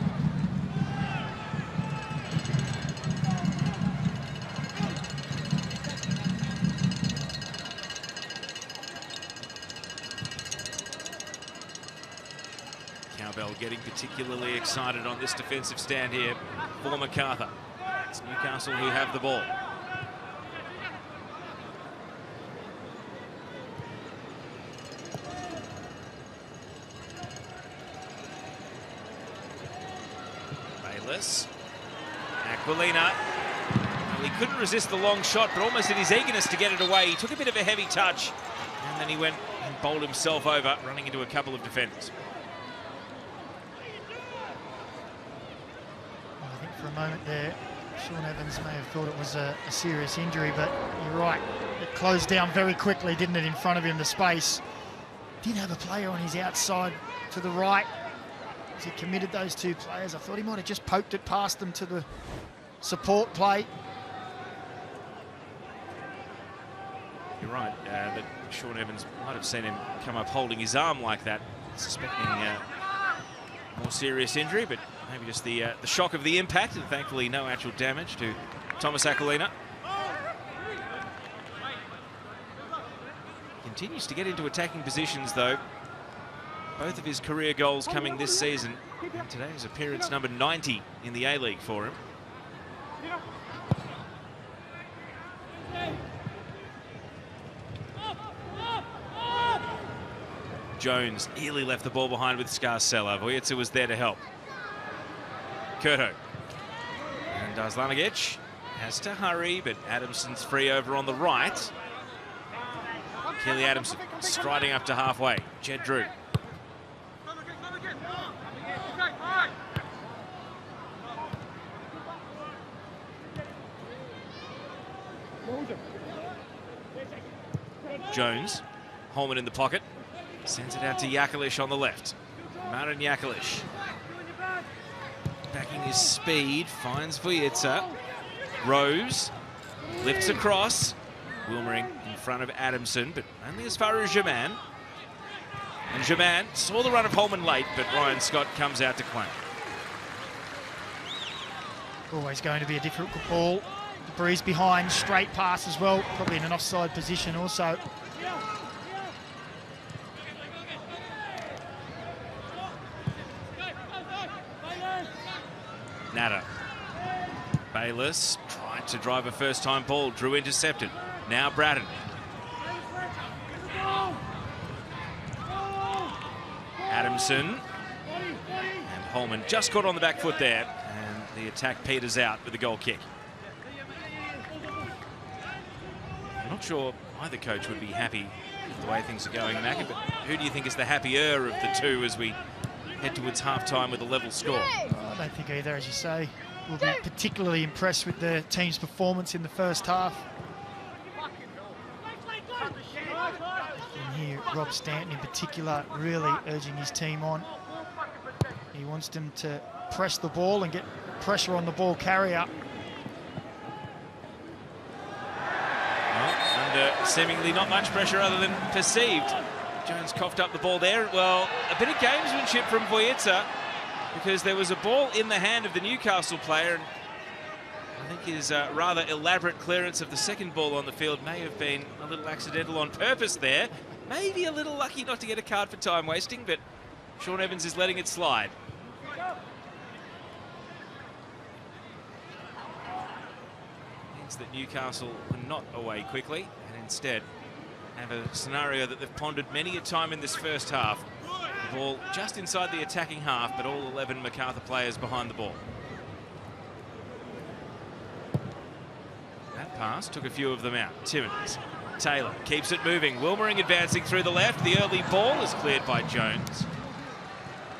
S1: Bell getting particularly excited on this defensive stand here for Macarthur. It's Newcastle who have the ball. Bayless. Aquilina. Well, he couldn't resist the long shot, but almost in his eagerness to get it away, he took a bit of a heavy touch, and then he went and bowled himself over, running into a couple of defenders.
S3: Well, I think for a moment there, Shaun Evans may have thought it was a serious injury, but you're right. It closed down very quickly, didn't it, in front of him, the space. Did have a player on his outside to the right. As he committed those two players, I thought he might have just poked it past them to the support play.
S1: You're right, that Shaun Evans might have seen him come up holding his arm like that, suspecting more serious injury, but maybe just the shock of the impact, and thankfully no actual damage to Thomas Aquilina. Continues to get into attacking positions, though. Both of his career goals coming this season, and today's appearance number 90 in the A-League for him. Jones nearly left the ball behind with Scarcella. Vojica was there to help. Kurto. And Aslanagic has to hurry, but Adamson's free over on the right. Keely Adamson striding up to halfway. Jed Drew. Jones. Holman in the pocket. Sends it out to Jakalic on the left. Marin Jakalic. Backing his speed. Finds Vojica. Rose. Lifts across. Wilmering in front of Adamson, but only as far as Germain. And Germain saw the run of Holman late, but Ryan Scott comes out to claim.
S3: Always going to be a difficult ball. The breeze behind, straight pass as well, probably in an offside position also.
S1: Natta. Bayless tried to drive a first-time ball. Drew intercepted. Now Braddon. Adamson. And Holman just caught on the back foot there. And the attack peters out with a goal kick. I'm not sure either coach would be happy with the way things are going, Macca, but who do you think is the happier of the two as we head towards half-time with a level score?
S3: I don't think either, as you say. We'll be particularly impressed with the team's performance in the first half. You can hear Rob Stanton in particular really urging his team on. He wants them to press the ball and get pressure on the ball carrier.
S1: Well, under seemingly not much pressure other than perceived. Jones coughed up the ball there. Well, a bit of gamesmanship from Vojica, because there was a ball in the hand of the Newcastle player, and I think his rather elaborate clearance of the second ball on the field may have been a little accidental on purpose there. Maybe a little lucky not to get a card for time wasting, but Shaun Evans is letting it slide. Means that Newcastle were not away quickly, and instead have a scenario that they've pondered many a time in this first half. The ball just inside the attacking half, but all 11 Macarthur players behind the ball. That pass took a few of them out. Timmins. Taylor keeps it moving. Wilmering advancing through the left. The early ball is cleared by Jones.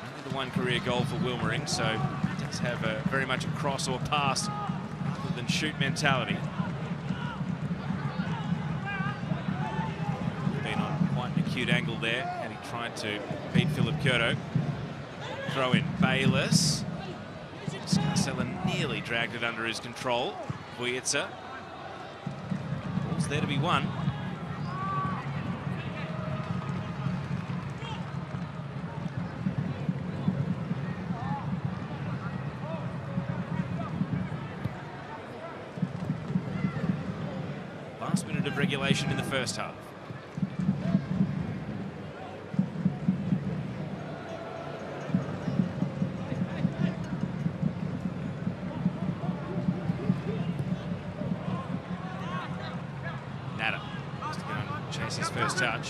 S1: Only the one career goal for Wilmering, so he does have very much a cross or pass rather than shoot mentality. Been on quite an acute angle there, and he tried to beat Philip Kurto. Throw in Bayless. Scarcella nearly dragged it under his control. Vojica. Ball's there to be won. Last minute of regulation in the first half. It's his first touch.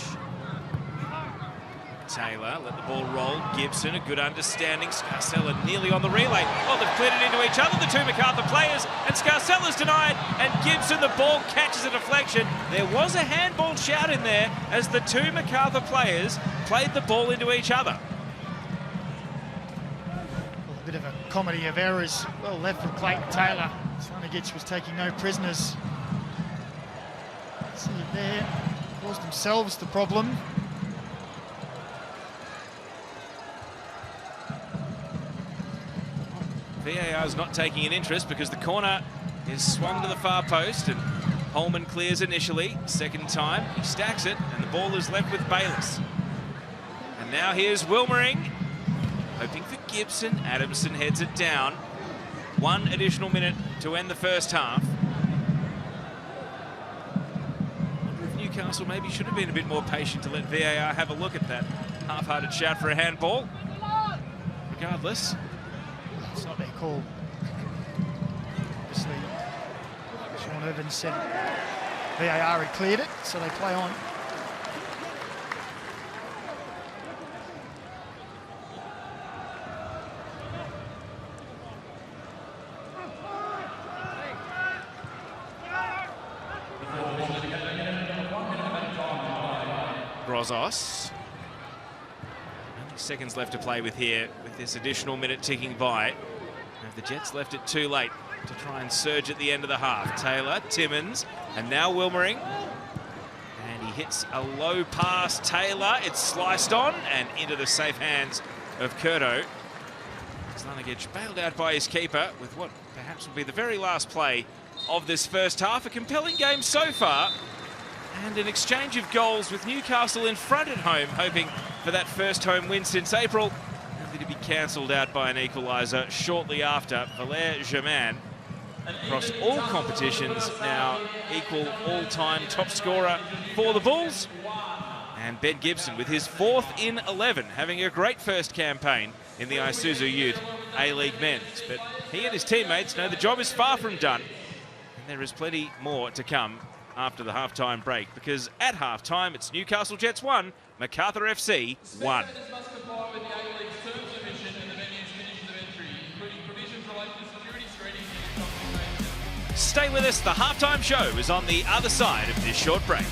S1: Taylor let the ball roll. Gibson, a good understanding. Scarcella nearly on the relay. Oh, they've cleared it into each other, the two Macarthur players, and Scarcella's denied, and Gibson, the ball catches a deflection. There was a handball shout in there as the two Macarthur players played the ball into each other.
S3: A bit of a comedy of errors. Well left from Clayton Taylor. Slanigic was taking no prisoners. See it there. Caused themselves the problem.
S1: VAR's not taking an interest because the corner is swung to the far post and Holman clears initially. Second time, he stacks it and the ball is left with Bayliss. And now here's Wilmering, hoping for Gibson. Adamson heads it down. 1 additional minute to end the first half. I wonder if Newcastle maybe should have been a bit more patient to let VAR have a look at that half-hearted shout for a handball. Regardless,
S3: it's not their call. Obviously, Sean Evans said VAR had cleared it, so they play on.
S1: Grozos. Only seconds left to play with here, with this additional minute ticking by. Have the Jets left it too late to try and surge at the end of the half? Taylor, Timmins, and now Wilmering. And he hits a low pass. Taylor, it's sliced on and into the safe hands of Curto. Slanigic bailed out by his keeper with what perhaps will be the very last play of this first half. A compelling game so far. And an exchange of goals with Newcastle in front at home, hoping for that first home win since April. Only to be cancelled out by an equaliser shortly after. Valère Germain, across all competitions, now equal all-time top scorer for the Bulls. And Ben Gibson with his 4th in 11, having a great first campaign in the Isuzu Ute A-League Men's. But he and his teammates know the job is far from done. And there is plenty more to come after the halftime break, because at halftime it's Newcastle Jets 1, Macarthur FC 1. Stay with us, the halftime show is on the other side of this short break.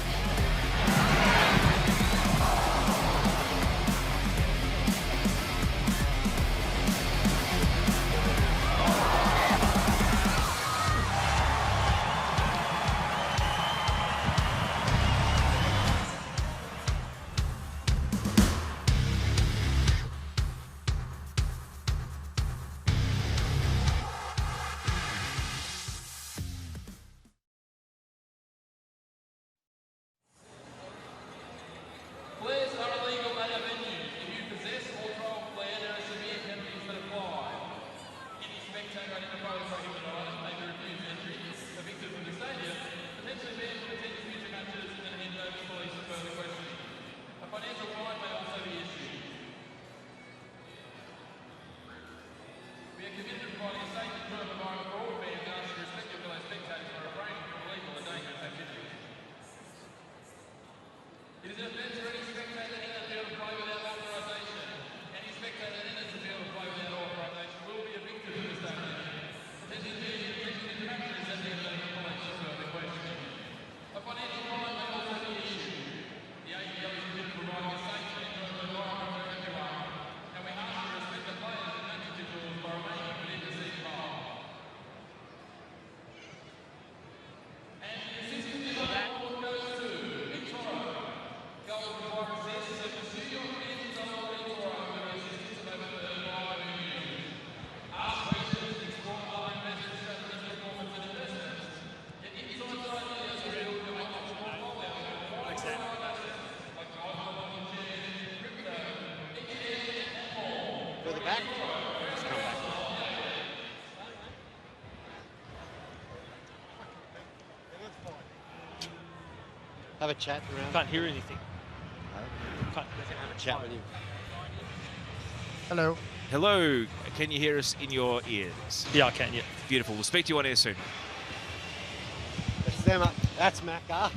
S4: Have a chat around.
S5: Can't hear anything. Can't
S4: have a chat with you.
S3: Hello.
S1: Hello, can you hear us in your ears?
S5: Yeah, I can, yeah.
S1: Beautiful, we'll speak to you on air soon.
S4: That's them up. That's Macca.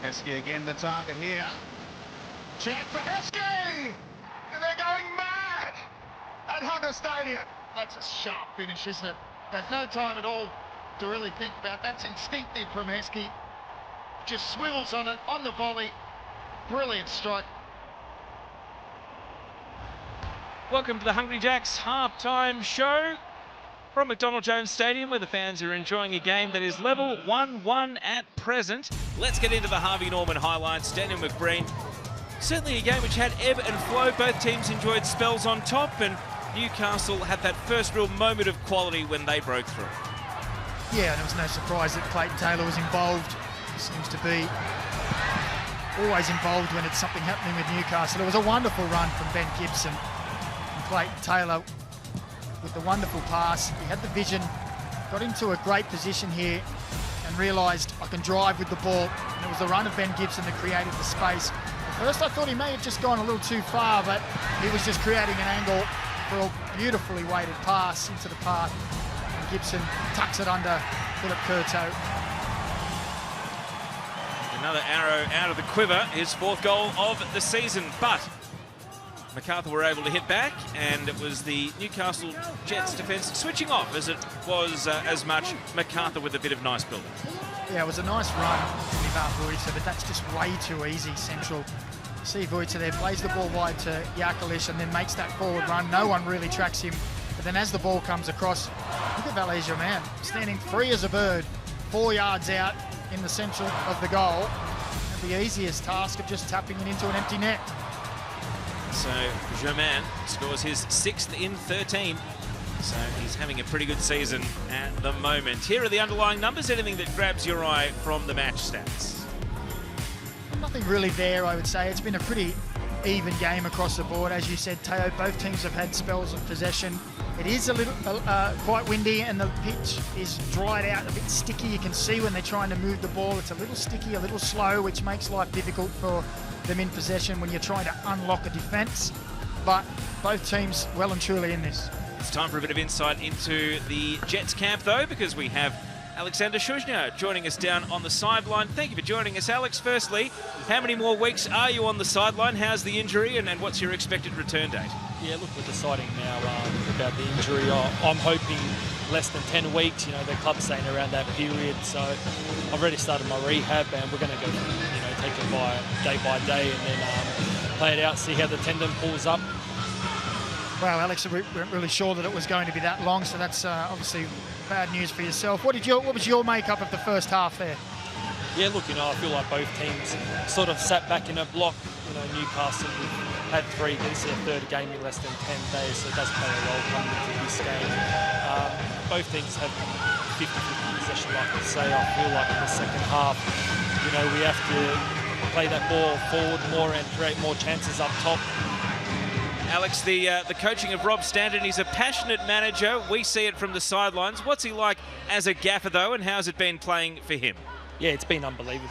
S4: Heskey again, the target here. Check for Heskey! And they're going mad at Hunter Stadium. That's a sharp finish, isn't it? There's no time at all to really think about. That's instinctive from Heskey. Just swivels on it, on the volley. Brilliant strike.
S6: Welcome to the Hungry Jacks halftime show from McDonald Jones Stadium, where the fans are enjoying a game that is level 1-1 at present.
S1: Let's get into the Harvey Norman highlights. Daniel McBreen, certainly a game which had ebb and flow. Both teams enjoyed spells on top, and Newcastle had that first real moment of quality when they broke through.
S3: Yeah, and it was no surprise that Clayton Taylor was involved. He seems to be always involved when it's something happening with Newcastle. It was a wonderful run from Ben Gibson. And Clayton Taylor with the wonderful pass. He had the vision, got into a great position here and realised I can drive with the ball. And it was the run of Ben Gibson that created the space. At first I thought he may have just gone a little too far, but he was just creating an angle for a beautifully weighted pass into the path. And Gibson tucks it under Philip Curto.
S1: Another arrow out of the quiver, his fourth goal of the season, but Macarthur were able to hit back, and it was the Newcastle Jets defence switching off as it was as much Macarthur with a bit of nice building. Yeah, it was a nice run from Ivan Vujicic, but that's just way too easy central. See Vujicic there, plays the ball wide to Jakalic and then makes that forward run. No one really tracks him, but then as the ball comes across, look at Valais-Germain, standing free as a bird, 4 yards out in the centre of the goal, and the easiest task of just tapping it into an empty net. So Germain scores his 6th in 13. So he's having a pretty good season at the moment. Here are the underlying numbers, anything that grabs your eye from the match stats. Nothing really there, I would say. It's been a pretty even game across the board. As you said, Teo, both teams have had spells of possession. It is a little quite windy, and the pitch is dried out, a bit sticky. You can see when they're trying to move the ball, it's a little sticky, a little slow, which makes life difficult for them in possession when you're trying to unlock a defence. But both teams well and truly in this. It's time for a bit of insight into the Jets camp, though, because we have Alexander Shuzhnya joining us down on the sideline. Thank you for joining us, Alex. Firstly, how many more weeks are you on the sideline? How's the injury, and what's your expected return date?
S7: Yeah, look, we're deciding now about the injury. I'm hoping less than 10 weeks. You know, the club's saying around that period. So I've already started my rehab, and we're going to go, take it by day, and then play it out, see how the tendon pulls up.
S3: Well, Alex, we weren't really sure that it was going to be that long, so that's obviously bad news for yourself. What was your makeup of the first half there?
S7: Yeah, look, I feel like both teams sort of sat back in a block. Newcastle had 3, this is their 3rd game in less than 10 days, so it does play a role coming into this game. Both teams have 50-50 possession, like I say. I feel like in the second half, we have to play that ball forward more and create more chances up top.
S1: Alex, the coaching of Rob Stanton, he's a passionate manager. We see it from the sidelines. What's he like as a gaffer, though, and how's it been playing for him?
S7: Yeah, it's been unbelievable.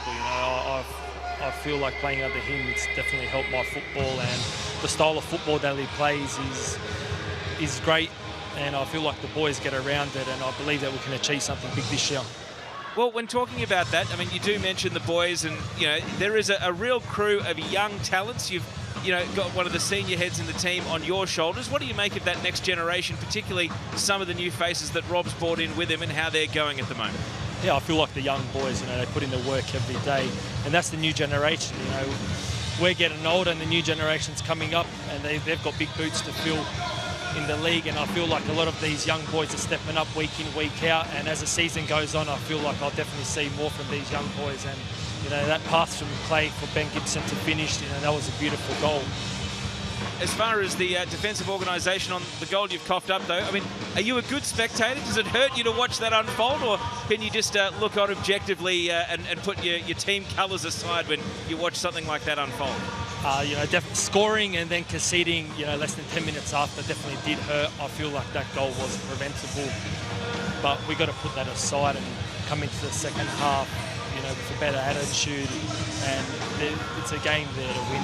S7: I feel like playing under him, it's definitely helped my football, and the style of football that he plays is great, and I feel like the boys get around it, and I believe that we can achieve something big this year.
S1: Well, when talking about that, I mean, you do mention the boys, and, there is a real crew of young talents. You've got one of the senior heads in the team on your shoulders. What do you make of that next generation, particularly some of the new faces that Rob's brought in with him and how they're going at the moment?
S7: Yeah, I feel like the young boys, they put in the work every day, and that's the new generation. We're getting older, and the new generation's coming up, and they've got big boots to fill in the league, and I feel like a lot of these young boys are stepping up week in, week out, and as the season goes on, I feel like I'll definitely see more from these young boys, and that pass from Clay for Ben Gibson to finish, that was a beautiful goal.
S1: As far as the defensive organisation on the goal you've coughed up, though, I mean, are you a good spectator? Does it hurt you to watch that unfold, or can you just look on objectively and put your team colours aside when you watch something like that unfold?
S7: Definitely scoring and then conceding, less than 10 minutes after definitely did hurt. I feel like that goal was preventable, but we got to put that aside and come into the second half, with a better attitude, and it's a game there to win.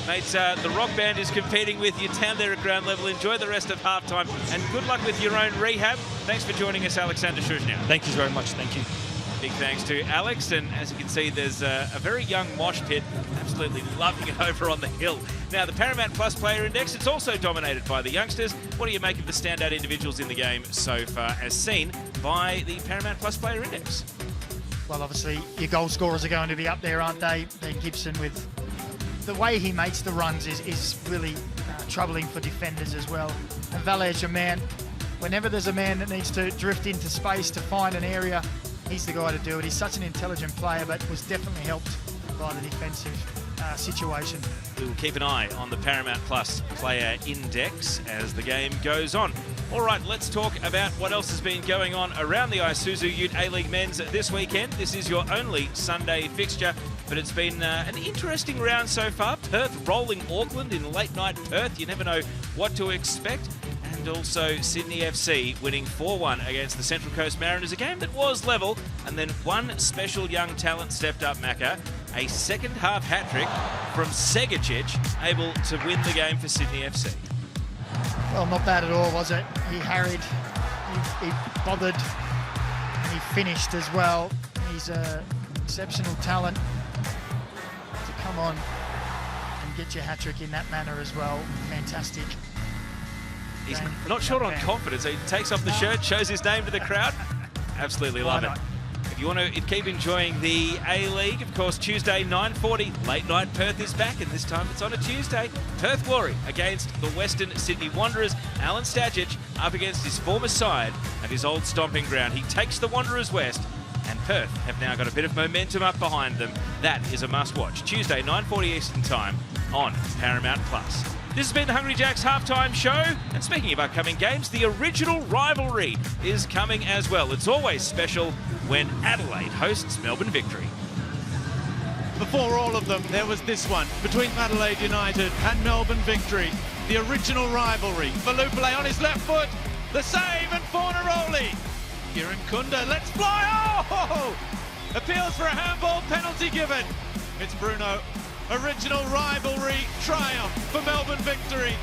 S1: Mate, the Rock Band is competing with you down there at ground level. Enjoy the rest of halftime, and good luck with your own rehab. Thanks for joining us, Alexander Shuzhnya.
S7: Thank you very much. Thank you.
S1: Big thanks to Alex, and as you can see, there's a very young mosh pit absolutely loving it over on the hill. Now, the Paramount Plus Player Index, it's also dominated by the youngsters. What do you make of the standout individuals in the game so far, as seen by the Paramount Plus Player Index?
S3: Well, obviously, your goal scorers are going to be up there, aren't they? Ben Gibson, with the way he makes the runs, is really troubling for defenders as well. And Valer Germain, whenever there's a man that needs to drift into space to find an area, he's the guy to do it. He's such an intelligent player, but was definitely helped by the defensive situation.
S1: We will keep an eye on the Paramount Plus Player Index as the game goes on. All right, let's talk about what else has been going on around the Isuzu Ute A-League Men's this weekend. This is your only Sunday fixture, but it's been an interesting round so far. Perth rolling Auckland in late night Perth. You never know what to expect. And also Sydney FC winning 4-1 against the Central Coast Mariners, a game that was level, and then one special young talent stepped up, Macca, a second half hat-trick from Segacic, able to win the game for Sydney FC.
S3: Well, not bad at all, was it? He harried, he bothered, and he finished as well. He's an exceptional talent to come on and get your hat-trick in that manner as well. Fantastic.
S1: He's not short on confidence. He takes off the shirt, shows his name to the crowd. Absolutely love it. If you want to keep enjoying the A-League, of course, Tuesday, 9:40, late night Perth is back, and this time it's on a Tuesday. Perth Glory against the Western Sydney Wanderers. Alan Stajic up against his former side at his old stomping ground. He takes the Wanderers west, and Perth have now got a bit of momentum up behind them. That is a must-watch. Tuesday, 9:40 Eastern Time on Paramount Plus. This has been the Hungry Jacks halftime show. And speaking of upcoming games, the original rivalry is coming as well. It's always special when Adelaide hosts Melbourne Victory.
S8: Before all of them, there was this one between Adelaide United and Melbourne Victory. The original rivalry. Valupale on his left foot. The save and Fornaroli. Kieran Kunda lets fly. Oh! Appeals for a handball, penalty given. It's Bruno. Original rivalry triumph for Melbourne Victory.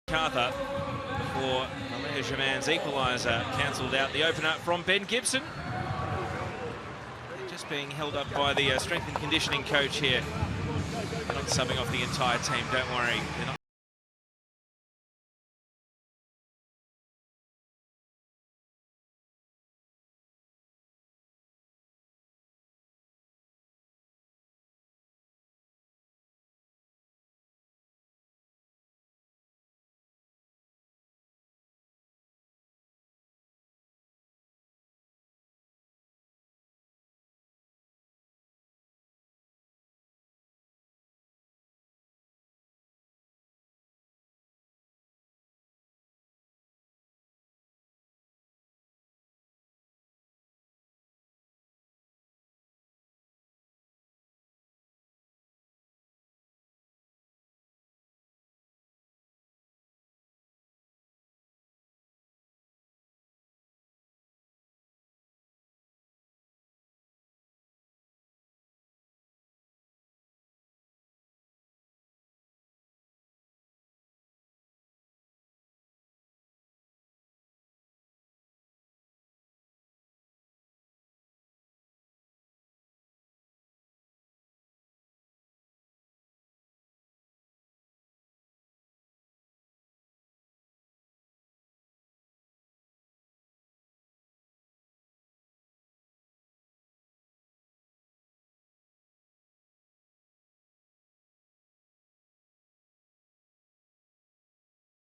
S1: Macarthur for Germain's equaliser, cancelled out the opener from Ben Gibson. Just being held up by the strength and conditioning coach here. They're not subbing off the entire team, don't worry. They're not.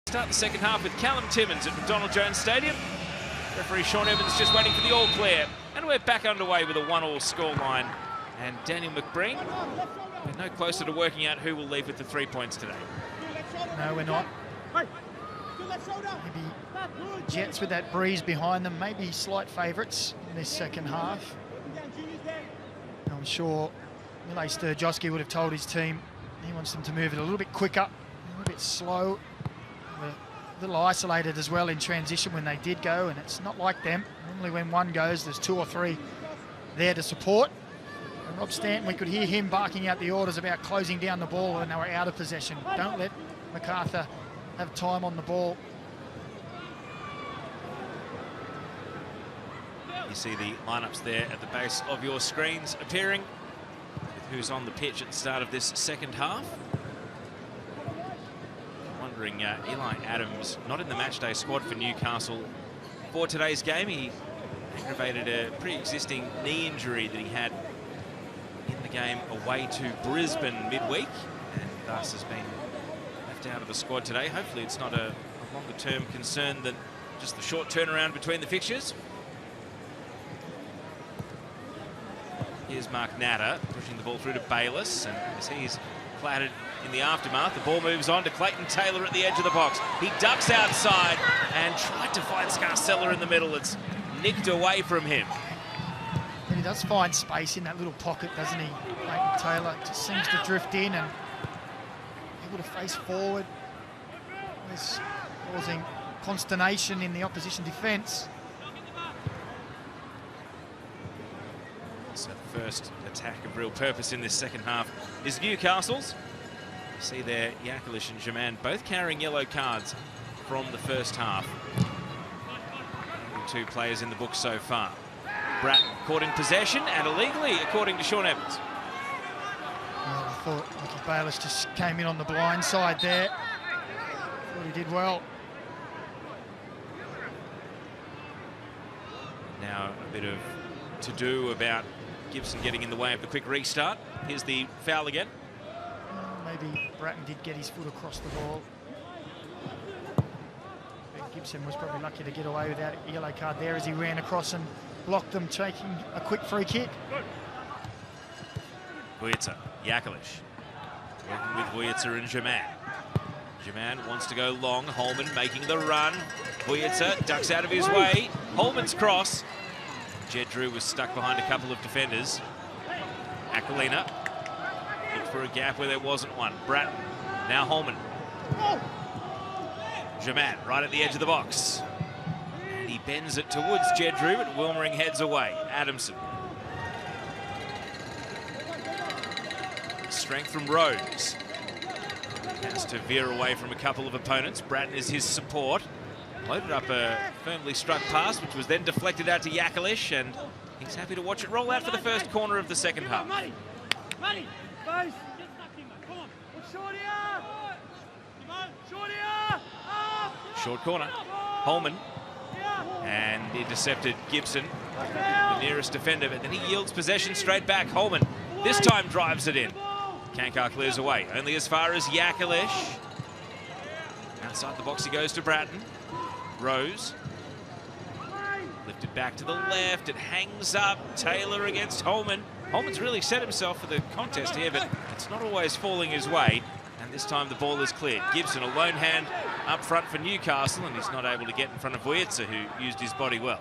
S1: Start the second half with Callum Timmins at McDonald Jones Stadium. Referee Sean Evans just waiting for the all clear. And we're back underway with a 1-1 scoreline. And Daniel McBreen, we're no closer to working out who will leave with the 3 points today.
S3: No, we're not. Maybe Jets with that breeze behind them, maybe slight favourites in this second half. I'm sure Mile Sturjovski would have told his team he wants them to move it a little bit quicker, a little bit slow. A little isolated as well in transition when they did go, and it's not like them. Normally when one goes, there's 2 or 3 there to support. And Rob Stanton, we could hear him barking out the orders about closing down the ball when they were out of possession. Don't let Macarthur have time on the ball.
S1: You see the lineups there at the base of your screens appearing with who's on the pitch at the start of this second half. Eli Adams not in the matchday squad for Newcastle for today's game. He aggravated a pre-existing knee injury that he had in the game away to Brisbane midweek, and thus has been left out of the squad today. Hopefully it's not a longer-term concern than just the short turnaround between the fixtures. Here's Mark Natter pushing the ball through to Bayliss, and as he's clattered in the aftermath, the ball moves on to Clayton Taylor at the edge of the box. He ducks outside and tried to find Scarcella in the middle. It's nicked away from him.
S3: And he does find space in that little pocket, doesn't he? Clayton Taylor just seems to drift in and able to face forward. It's causing consternation in the opposition defence.
S1: So the first attack of real purpose in this second half is Newcastle's. You see there, Jakalic and Germain both carrying yellow cards from the first half. Only 2 players in the book so far. Bratt caught in possession and illegally, according to Sean Evans.
S3: Well, I thought Nicky Bayliss just came in on the blind side there. Thought he did well.
S1: Now a bit of to-do about Gibson getting in the way of the quick restart. Here's the foul again.
S3: Maybe Bratton did get his foot across the ball. But Gibson was probably lucky to get away without a yellow card there as he ran across and blocked them, taking a quick free kick.
S1: Vujica, Jakalic, working with Vujica and Germain. Germain wants to go long. Holman making the run. Vujica ducks out of his way. Holman's cross. Jed Drew was stuck behind a couple of defenders. Aquilina looked for a gap where there wasn't one. Bratton, now Holman. Germain right at the edge of the box. And he bends it towards Jed Drew, but Wilmering heads away. Adamson. Strength from Rhodes. Has to veer away from a couple of opponents. Bratton is his support. Loaded up a firmly struck pass, which was then deflected out to Yakalish, and he's happy to watch it roll out for the first corner of the second half. Short corner. Holman. And intercepted Gibson, the nearest defender, but then he yields possession straight back. Holman this time drives it in. Kankar clears away, only as far as Yakalish. Outside the box he goes to Bratton. Rose. Lifted back to the left, it hangs up. Taylor against Holman. Holman's really set himself for the contest here, but it's not always falling his way. And this time the ball is cleared. Gibson, a lone hand up front for Newcastle, and he's not able to get in front of Wojciech, who used his body well.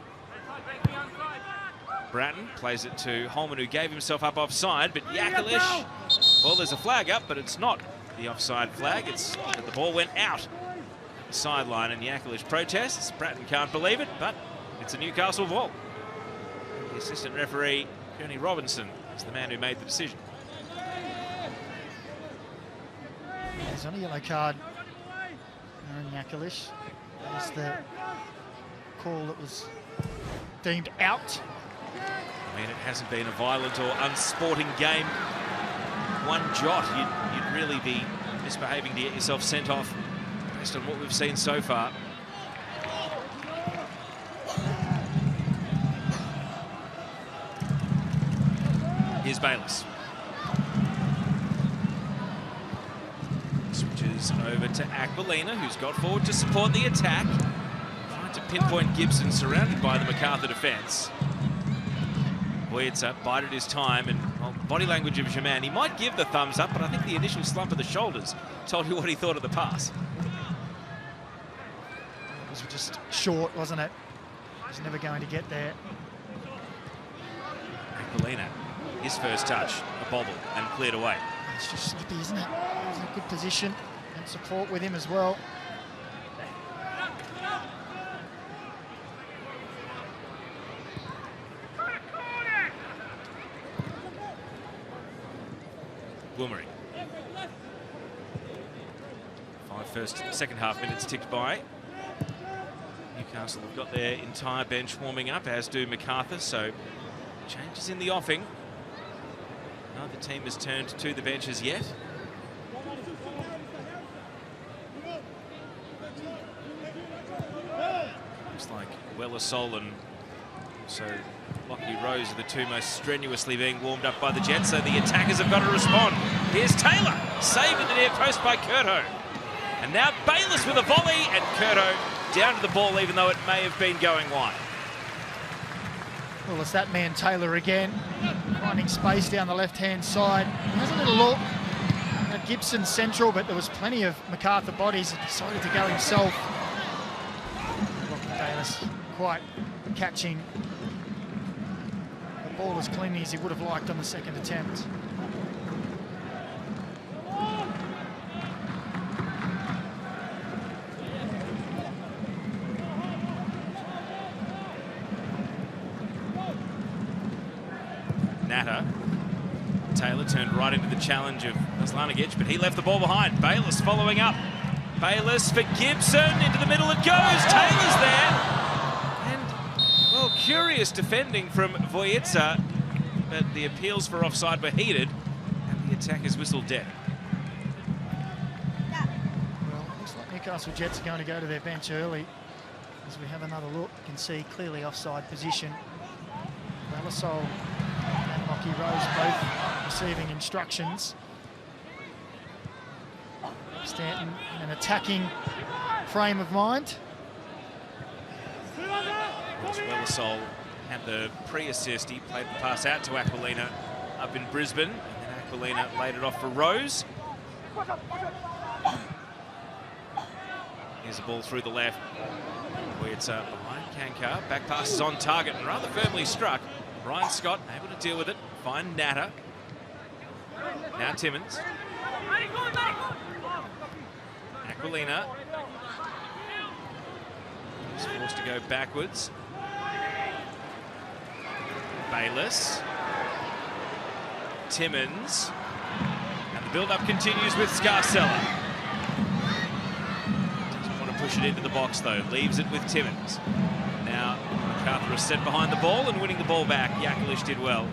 S1: Bratton plays it to Holman, who gave himself up offside, but Yakalish, well, there's a flag up, but it's not the offside flag. It's that the ball went out the sideline, and Yakalish protests. Bratton can't believe it, but it's a Newcastle ball. The assistant referee, Kearney Robinson, is the man who made the decision.
S3: There's on a yellow card. Aaron Yakalish. That is the call that was deemed out.
S1: I mean, it hasn't been a violent or unsporting game. One jot, you'd really be misbehaving to get yourself sent off based on what we've seen so far. Here's Bayliss. Switches over to Aquilina, who's got forward to support the attack. Trying to pinpoint Gibson, surrounded by the Macarthur defence. Wojciech bided his time, and well, body language of Jaman. He might give the thumbs up, but I think the initial slump of the shoulders told you what he thought of the pass.
S3: It was just short, wasn't it? He was never going to get there.
S1: Aquilina, his first touch, a bobble, and cleared away.
S3: It's just slippy, isn't it? He's in a good position and support with him as well.
S1: Wilmering. Second half minutes ticked by. Newcastle have got their entire bench warming up, as do Macarthur, so changes in the offing. Neither team has turned to the benches yet. Looks like Wellersol and also Lockie Rose are the two most strenuously being warmed up by the Jets, so the attackers have got to respond. Here's Taylor, saved at the near post by Curto. And now Bayliss with a volley, and Curto down to the ball, even though it may have been going wide.
S3: Well, it's that man Taylor again, finding space down the left-hand side. He has a little look at Gibson central, but there was plenty of Macarthur bodies. He decided to go himself. Lockie Bayliss quite catching the ball as cleanly as he would have liked on the second attempt.
S1: Natter. Taylor turned right into the challenge of Aslanigic, but he left the ball behind. Bayliss following up. Bayliss for Gibson, into the middle it goes. Taylor's there. And, well, curious defending from Wojciech, but the appeals for offside were heeded, and the attackers whistled dead.
S3: Well, looks like Newcastle Jets are going to go to their bench early. As we have another look, you can see clearly offside position. Wellersol and Lockie Rose both receiving instructions. Stanton in an attacking frame of mind.
S1: Wellersol had the pre-assist. He played the pass out to Aquilina up in Brisbane, and then Aquilina laid it off for Rose. Here's a ball through the left. It's behind Kankar. Back pass is on target and rather firmly struck. Ryan Scott able to deal with it. Find Natter. Now Timmins. Aquilina. He's forced to go backwards. Bayliss. Timmins. And the build-up continues with Scarcella. push it into the box though, leaves it with Timmins. Now Macarthur is set behind the ball and winning the ball back. Jakalic did well.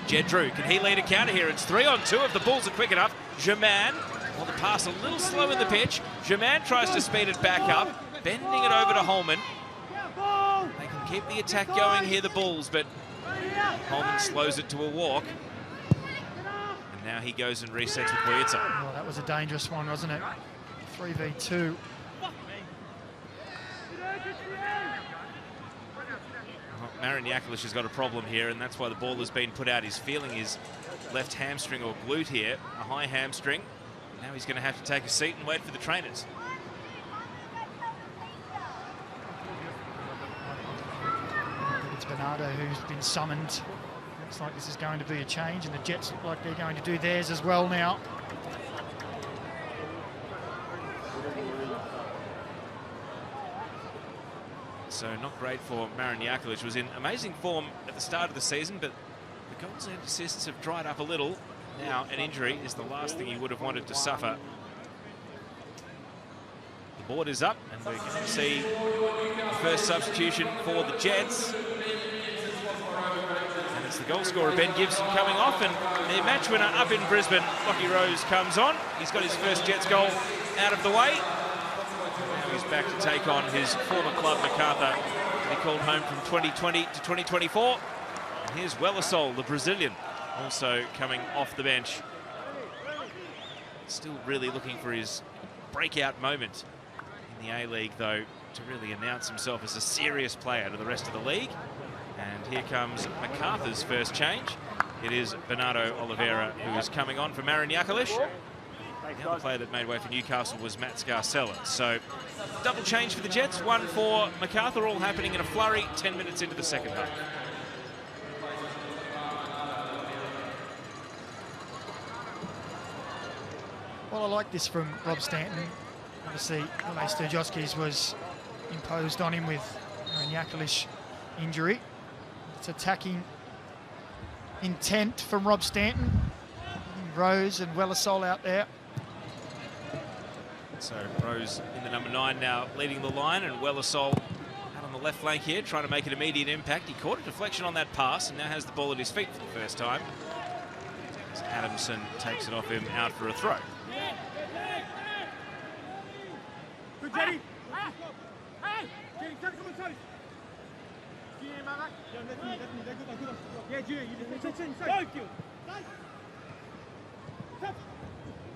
S1: Jedru, can he lead a counter here? It's 3-on-2 if the Bulls are quick enough. Germain, well, the pass a little slow in the pitch. Germain tries to speed it back up, bending it over to Holman. They can keep the attack going here, the Bulls, but Holman slows it to a walk. And now he goes and resets with Buildup.
S3: Oh, that was a dangerous one, wasn't it? 3v2.
S1: Marin Jakalic has got a problem here, and that's why the ball has been put out. He's feeling his left hamstring or glute here, a high hamstring. Now he's going to have to take a seat and wait for the trainers.
S3: It's Bernardo who's been summoned. Looks like this is going to be a change, and the Jets look like they're going to do theirs as well now.
S1: So not great for Marin Jakalic. Was in amazing form at the start of the season, but the goals and assists have dried up a little. Now an injury is the last thing he would have wanted to suffer. The board is up, and we're going to see the first substitution for the Jets. And it's the goal scorer, Ben Gibson, coming off, and their match winner up in Brisbane, Lockie Rose, comes on. He's got his first Jets goal out of the way. Now he's back to take on his former club, Macarthur. He called home from 2020 to 2024. And here's Wellersol, the Brazilian, also coming off the bench. Still really looking for his breakout moment in the A-League, though, to really announce himself as a serious player to the rest of the league. And here comes Macarthur's first change. It is Bernardo Oliveira who is coming on for Marin Jakalic. The other player that made way for Newcastle was Matt Scarcella. So double change for the Jets, one for Macarthur, all happening in a flurry 10 minutes into the second half.
S3: Well, I like this from Rob Stanton. Obviously, Alex Sturjovskis was imposed on him with Marin Jakalic injury. It's attacking intent from Rob Stanton. Rose and Wellersol out there.
S1: So Rose in the number 9 now leading the line, and Wellersol out on the left flank here trying to make an immediate impact. He caught a deflection on that pass and now has the ball at his feet for the first time. As Adamson takes it off him out for a throw.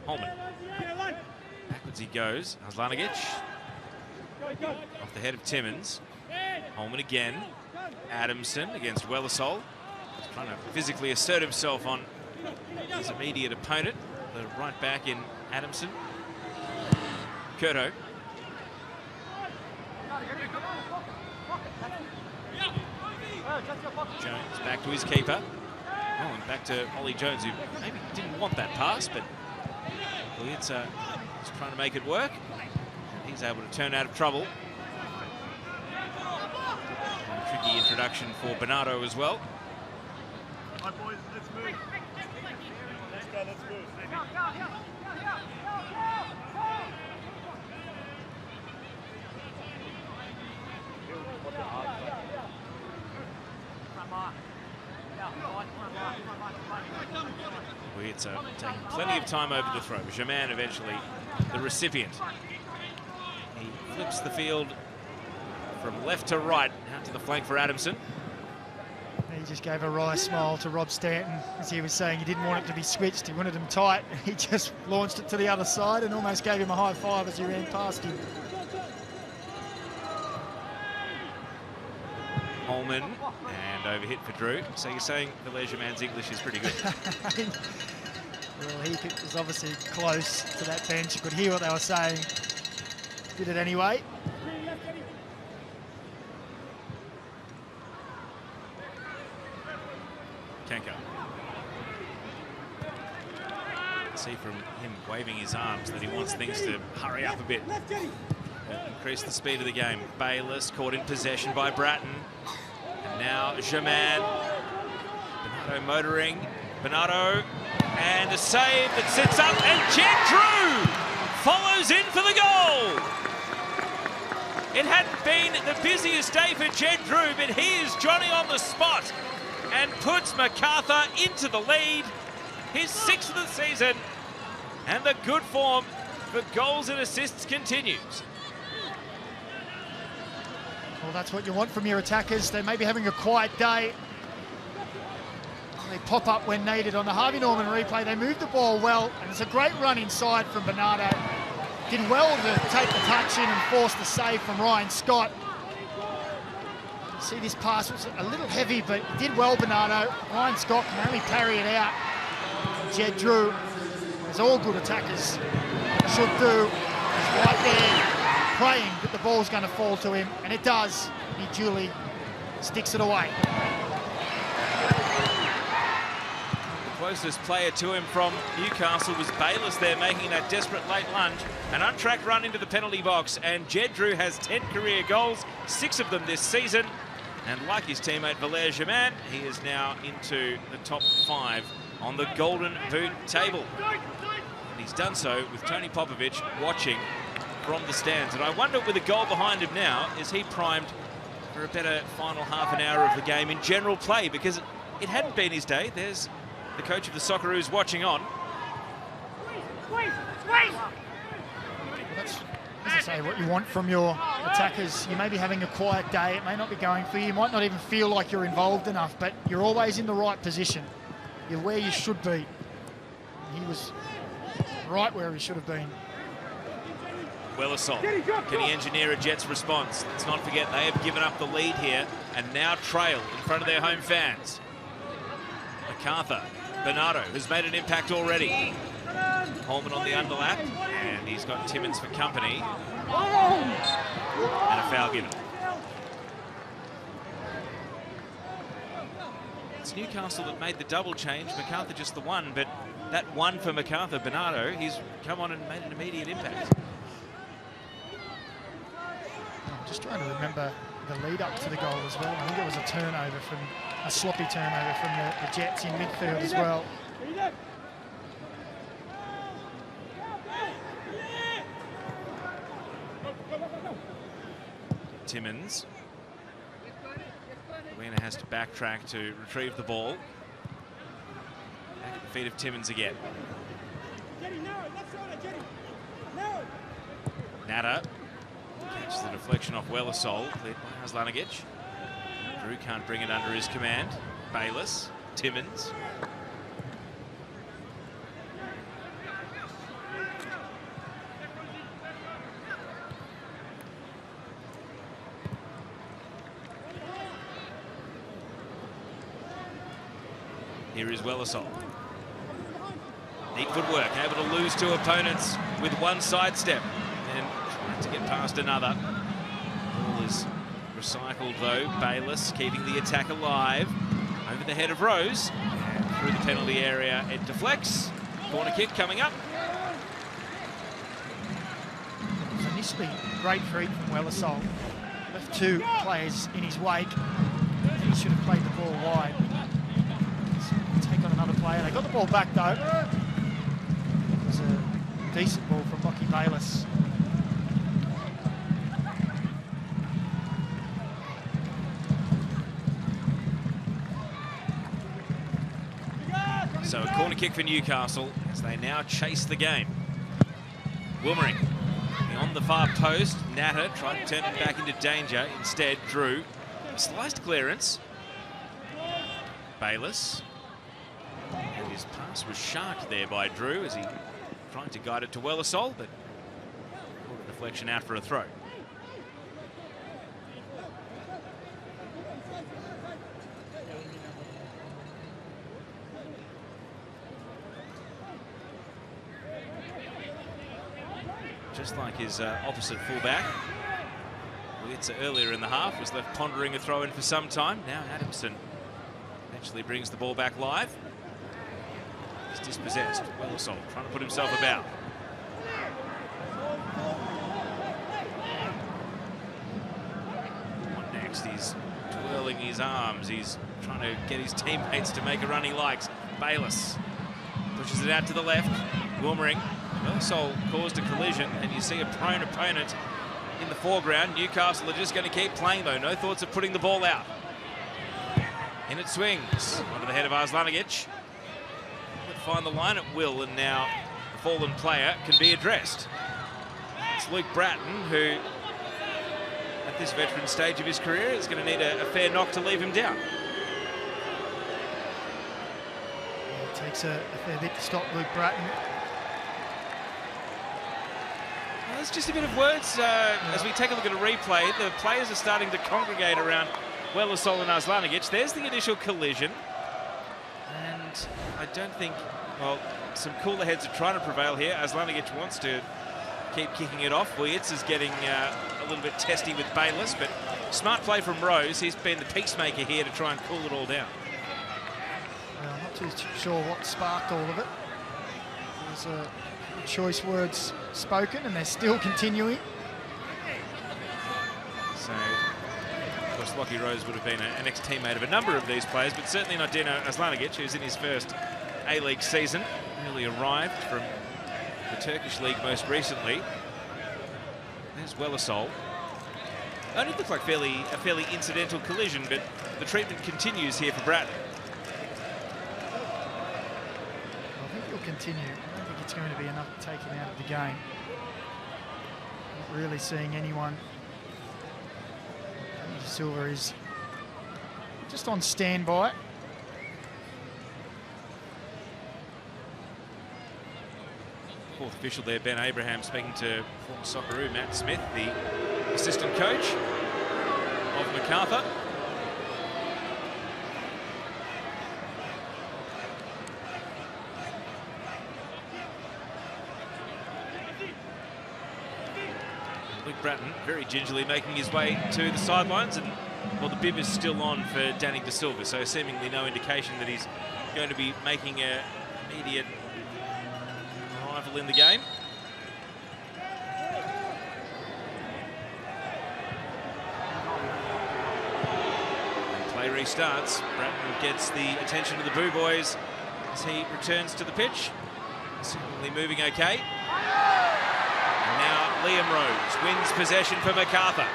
S1: Holman. Backwards he goes. Haslanagic. Off the head of Timmins. Holman again. Adamson against Wellersol. He's trying to physically assert himself on his immediate opponent. The right back in Adamson. Curto. Jones back to his keeper. Oh, and back to Ollie Jones, who maybe didn't want that pass, but it's trying to make it work. And he's able to turn out of trouble. And a tricky introduction for Bernardo as well.
S4: Right, boys, let's move. Let's go, let's move.
S1: It's taking plenty of time over the throw. Germain eventually the recipient. He flips the field from left to right, out to the flank for Adamson.
S3: He just gave a wry smile to Rob Stanton as he was saying he didn't want it to be switched, he wanted him tight. He just launched it to the other side and almost gave him a high five as he ran past him.
S1: Holman, and overhit for Drew. So you're saying the leisure man's English is pretty good?
S3: Well, he was obviously close to that bench. You could hear what they were saying. Did it anyway.
S1: Kenko. See from him waving his arms that he wants things to hurry up a bit. Increase the speed of the game. Bayliss caught in possession by Bratton. And now Germain. Bernardo motoring. Bernardo. And a save that sits up. And Jedru follows in for the goal. It hadn't been the busiest day for Jed Drew, but he is Johnny on the spot and puts Macarthur into the lead. His 6th of the season, and the good form for goals and assists continues.
S3: Well, that's what you want from your attackers. They may be having a quiet day. They pop up when needed. On the Harvey Norman replay, they move the ball well, and it's a great run inside from Bernardo. Did well to take the touch in and force the save from Ryan Scott. You see, this pass was a little heavy, but did well, Bernardo. Ryan Scott can only parry it out. Jed Drew, as all good attackers should do, is right there praying that the ball's going to fall to him, and it does. He duly sticks it away.
S1: Closest player to him from Newcastle was Bayliss there, making that desperate late lunge. An untracked run into the penalty box, and Jed Drew has 10 career goals, 6 of them this season. And like his teammate Valère Germain, he is now into the top 5 on the Golden Boot table. And he's done so with Tony Popovic watching from the stands. And I wonder, with a goal behind him now, is he primed for a better final half an hour of the game in general play? Because it hadn't been his day. There's the coach of the Socceroos watching on.
S3: That's, as I say, what you want from your attackers. You may be having a quiet day. It may not be going for you. You might not even feel like you're involved enough, but you're always in the right position. You're where you should be. He was right where he should have been.
S1: Wellersol, can he engineer a Jets response? Let's not forget they have given up the lead here and now trail in front of their home fans. Macarthur, Bernardo has made an impact already. Holman on the underlap, and he's got Timmins for company. And a foul given. It's Newcastle that made the double change, Macarthur just the one, but that one for Macarthur, Bernardo, he's come on and made an immediate impact.
S3: I'm just trying to remember the lead up to the goal as well. I think it was a turnover from a sloppy turnover from the Jets in midfield as well.
S1: Timmins. Weiner has to backtrack to retrieve the ball. Back at the feet of Timmins again. Natta catches the deflection off Wellersol, cleared by Haslanagic. Drew can't bring it under his command. Bayliss, Timmins. Here is Wellersol. Neat footwork, able to lose 2 opponents with one sidestep. And trying to get past another. Ball is recycled though. Bayliss keeping the attack alive. Over the head of Rose. And through the penalty area, it deflects. Corner kick coming up.
S3: It was initially great feed from Wellersol. Left 2 players in his wake. He should have played the ball wide. Take on another player. They got the ball back though. It was a decent ball from Lockie Bayliss.
S1: So a corner kick for Newcastle as they now chase the game. Wilmering on the far post. Natta tried to turn it back into danger. Instead, Drew. Sliced clearance. Bayliss. And his pass was sharked there by Drew as he tried to guide it to Wellersol, but pulled a deflection out for a throw. Just like his opposite fullback, Wietze earlier in the half was left pondering a throw in for some time. Now Adamson eventually brings the ball back live. He's dispossessed. Wellersol trying to put himself about. What next? He's twirling his arms. He's trying to get his teammates to make a run he likes. Bayliss pushes it out to the left. Wilmering Sol caused a collision, and you see a prone opponent in the foreground. Newcastle are just going to keep playing, though. No thoughts of putting the ball out. In it swings onto the head of Arslanigic. Find the line at will, and now the fallen player can be addressed. It's Luke Bratton, who at this veteran stage of his career is going to need a fair knock to leave him down.
S3: It takes a fair bit to stop Luke Bratton.
S1: Well, there's just a bit of words as we take a look at a replay. The players are starting to congregate around Sol and Arslanigic. There's the initial collision. And I don't think, well, some cooler heads are trying to prevail here. Arslanigic wants to keep kicking it off. Wietz is getting a little bit testy with Bayliss, but smart play from Rose. He's been the peacemaker here to try and cool it all down.
S3: Well, I'm not too sure what sparked all of it. There's choice words spoken, and they're still continuing.
S1: So, of course, Lockie Rose would have been an ex-teammate of a number of these players, but certainly not Dino Arslanigic, who's in his first A-League season. Newly arrived from the Turkish League most recently. There's Sol. Only looked like a fairly incidental collision, but the treatment continues here for Bratton.
S3: I think he'll continue. I don't think it's going to be enough to take him out of the game. Not really seeing anyone. Silver is just on standby.
S1: Fourth official there, Ben Abraham, speaking to former Socceroo Matt Smith, the assistant coach of Macarthur. Luke Bratton very gingerly making his way to the sidelines, and well, the bib is still on for Danny De Silva, so seemingly no indication that he's going to be making an immediate arrival in the game. And play restarts. Bratton gets the attention of the Boo Boys as he returns to the pitch. Seemingly moving okay. And now Liam Rose wins possession for Macarthur.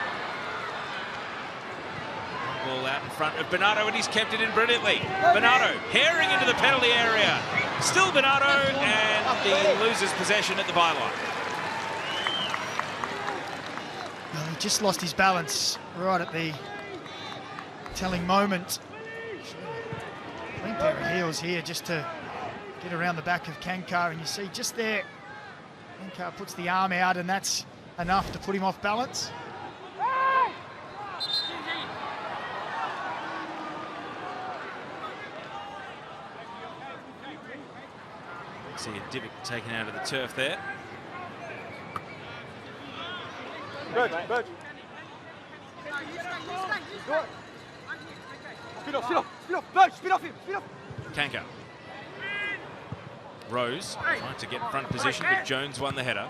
S1: Ball out in front of Bernardo, and he's kept it in brilliantly. Bernardo herring into the penalty area. Still Bernardo, and he loses possession at the byline.
S3: Well, he just lost his balance right at the telling moment. Clean pair of heels here just to get around the back of Kankar, and you see just there, Kankar puts the arm out, and that's enough to put him off balance.
S1: See a divot taken out of the turf there.
S9: Bird. Speed off, Bird, speed off him.
S1: Kankar. Rose trying to get in front position, but Jones won the header.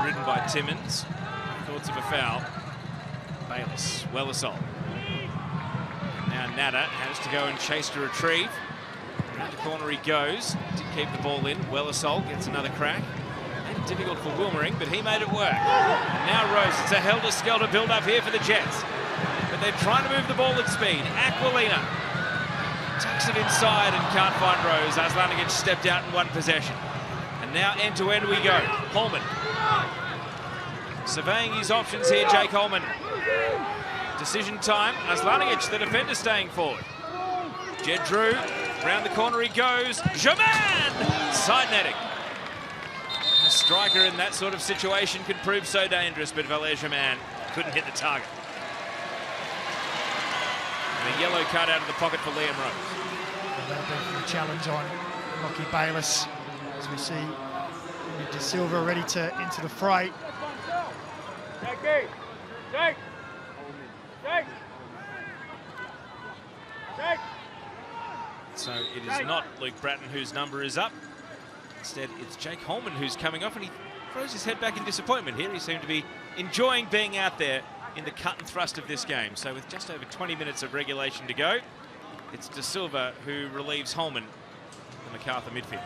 S1: Ridden by Timmins. Thoughts of a foul. Bayliss, Sol. Now Nada has to go and chase to retrieve. Around the corner he goes. Did keep the ball in. Sol gets another crack. Made it difficult for Wilmering, but he made it work. And now Rose. It's a helter-skelter build-up here for the Jets. But they're trying to move the ball at speed. Aquilina tucks it inside and can't find Rose. Arslanigic stepped out and won possession. And now end-to-end we go. Holman. Surveying his options here, Jake Holman. Decision time. Arslanigic, the defender, staying forward. Jed Drew, round the corner he goes. Jaman! Side netting. A striker in that sort of situation can prove so dangerous, but Valère Jaman couldn't hit the target. And a yellow card out of the pocket for Liam Rose.
S3: That'll be a challenge on Lockie Bayliss, as we see De Silva ready to enter the fray.
S1: So it is not Luke Bratton whose number is up. Instead, it's Jake Holman who's coming off, and he throws his head back in disappointment here. He seemed to be enjoying being out there in the cut and thrust of this game. So with just over 20 minutes of regulation to go, it's De Silva who relieves Holman in the Macarthur midfield.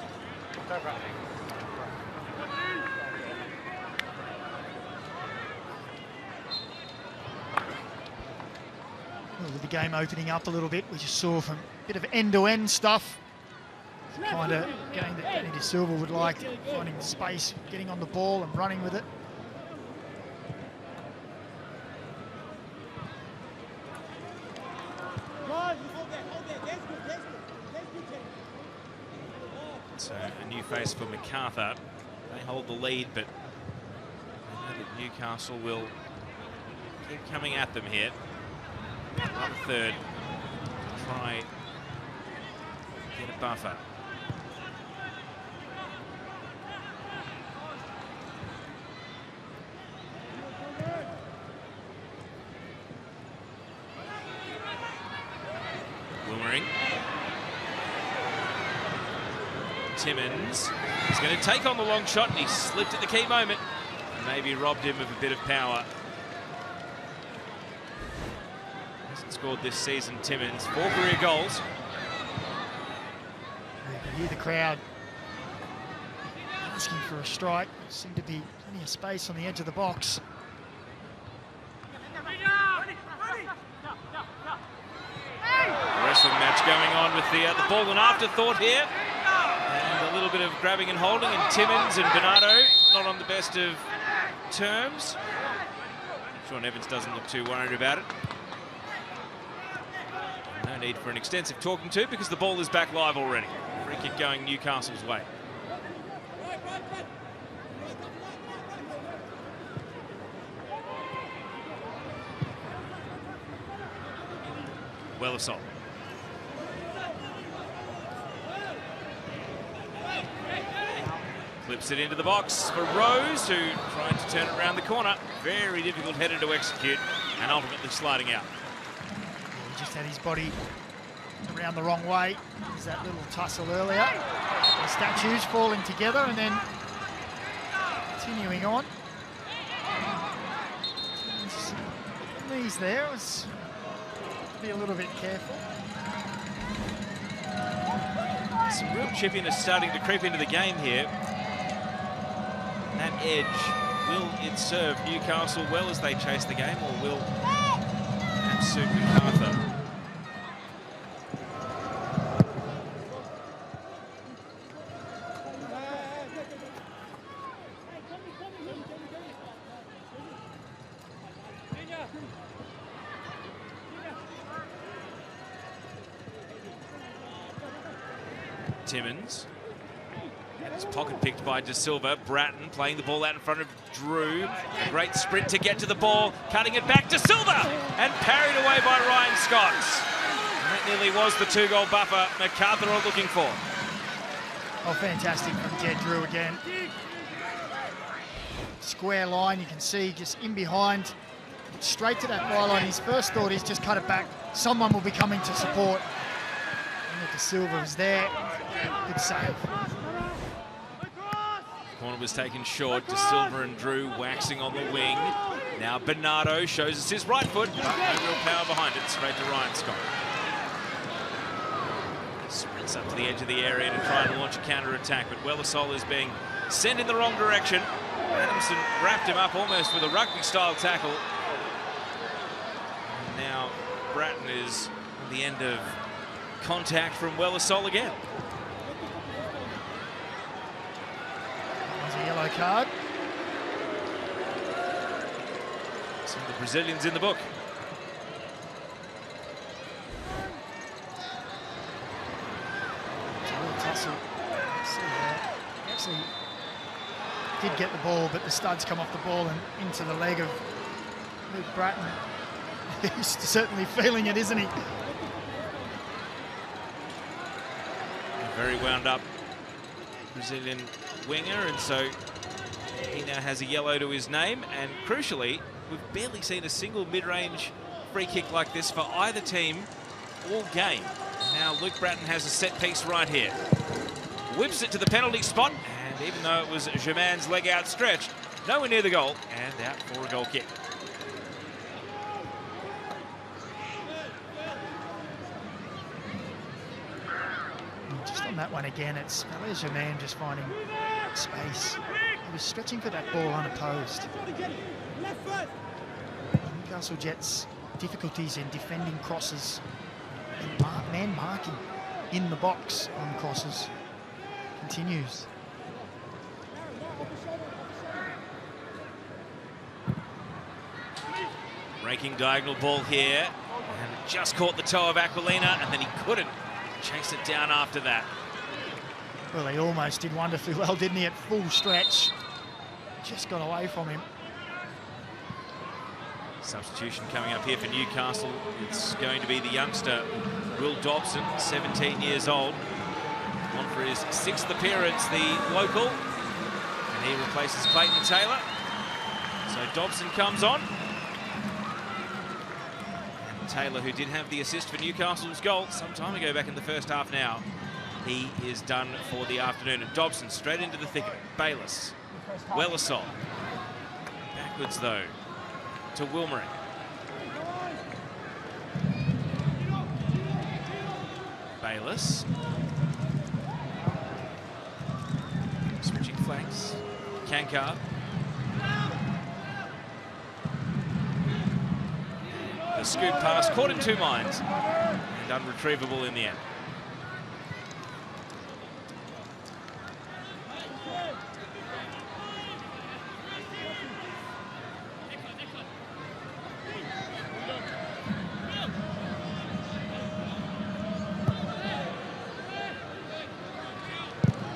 S3: Well, with the game opening up a little bit, we just saw from a bit of end-to-end stuff, kind of game that Danny De Silva would like, finding the space, getting on the ball and running with it.
S1: So a new face for Macarthur. They hold the lead, but I know that Newcastle will keep coming at them here. Another third to try get a buffer. Wilmering. Timmins is going to take on the long shot, and he slipped at the key moment. Maybe robbed him of a bit of power. Hasn't scored this season, Timmins. 4 career goals.
S3: You can hear the crowd asking for a strike. There seemed to be plenty of space on the edge of the box.
S1: The wrestling match going on with the ball and afterthought here. And a little bit of grabbing and holding, and Timmins and Bernardo not on the best of terms. Sean Evans doesn't look too worried about it. No need for an extensive talking to because the ball is back live already. Free kick going Newcastle's way. Well assault. Flips it into the box for Rose, who tried to turn it around the corner. Very difficult header to execute, and ultimately sliding out.
S3: He just had his body around the wrong way. There's that little tussle earlier. The statues falling together and then continuing on. Knees there. Was be a little bit careful.
S1: Some real chippiness starting to creep into the game here. That edge, will it serve Newcastle well as they chase the game, or will that suit Macarthur? Timmins. And it's pocket picked by De Silva. Bratton playing the ball out in front of Drew. A great sprint to get to the ball. Cutting it back to Silva. And parried away by Ryan Scott. And that nearly was the 2-goal buffer Macarthur are looking for.
S3: Oh, fantastic from Jed Drew again. Square line, you can see just in behind. Straight to that byline. His first thought is just cut it back. Someone will be coming to support. And De Silva is there. Good save.
S1: Corner was taken short. De Silva and Drew waxing on the wing. Now Bernardo shows us his right foot. No real power behind it. Straight to Ryan Scott. Sprints up to the edge of the area to try and launch a counter-attack, but Wellersol is being sent in the wrong direction. Adamson wrapped him up almost with a rugby-style tackle. And now Bratton is on the end of contact from Wellersol again.
S3: There's a yellow card.
S1: Some of the Brazilians in the book.
S3: It's a real tussle. See there. He actually did get the ball, but the studs come off the ball and into the leg of Luke Bratton. He's certainly feeling it, isn't he?
S1: A very wound up Brazilian winger, and so he now has a yellow to his name. And crucially, we've barely seen a single mid-range free kick like this for either team all game. And now Luke Bratton has a set piece right here. whips it to the penalty spot, and even though it was Germain's leg outstretched, nowhere near the goal, and out for a goal kick.
S3: Just on that one again, it's Germain just finding space. He was stretching for that ball unopposed. Newcastle Jets difficulties in defending crosses and man marking in the box on crosses continues.
S1: Raking diagonal ball here, and it just caught the toe of Aquilina, and then he couldn't chase it down after that.
S3: Well, he almost did wonderfully well, didn't he, at full stretch. Just got away from him.
S1: Substitution coming up here for Newcastle. It's going to be the youngster, Will Dobson, 17 years old. On for his 6th appearance, the local. And he replaces Clayton Taylor. So Dobson comes on. And Taylor, who did have the assist for Newcastle's goal some time ago back in the first half now, he is done for the afternoon. And Dobson straight into the thicket. Bayliss. Wellersol. Backwards though to Wilmering. Bayliss. Switching flanks. Kankar. The scoop pass caught in two minds and unretrievable in the end.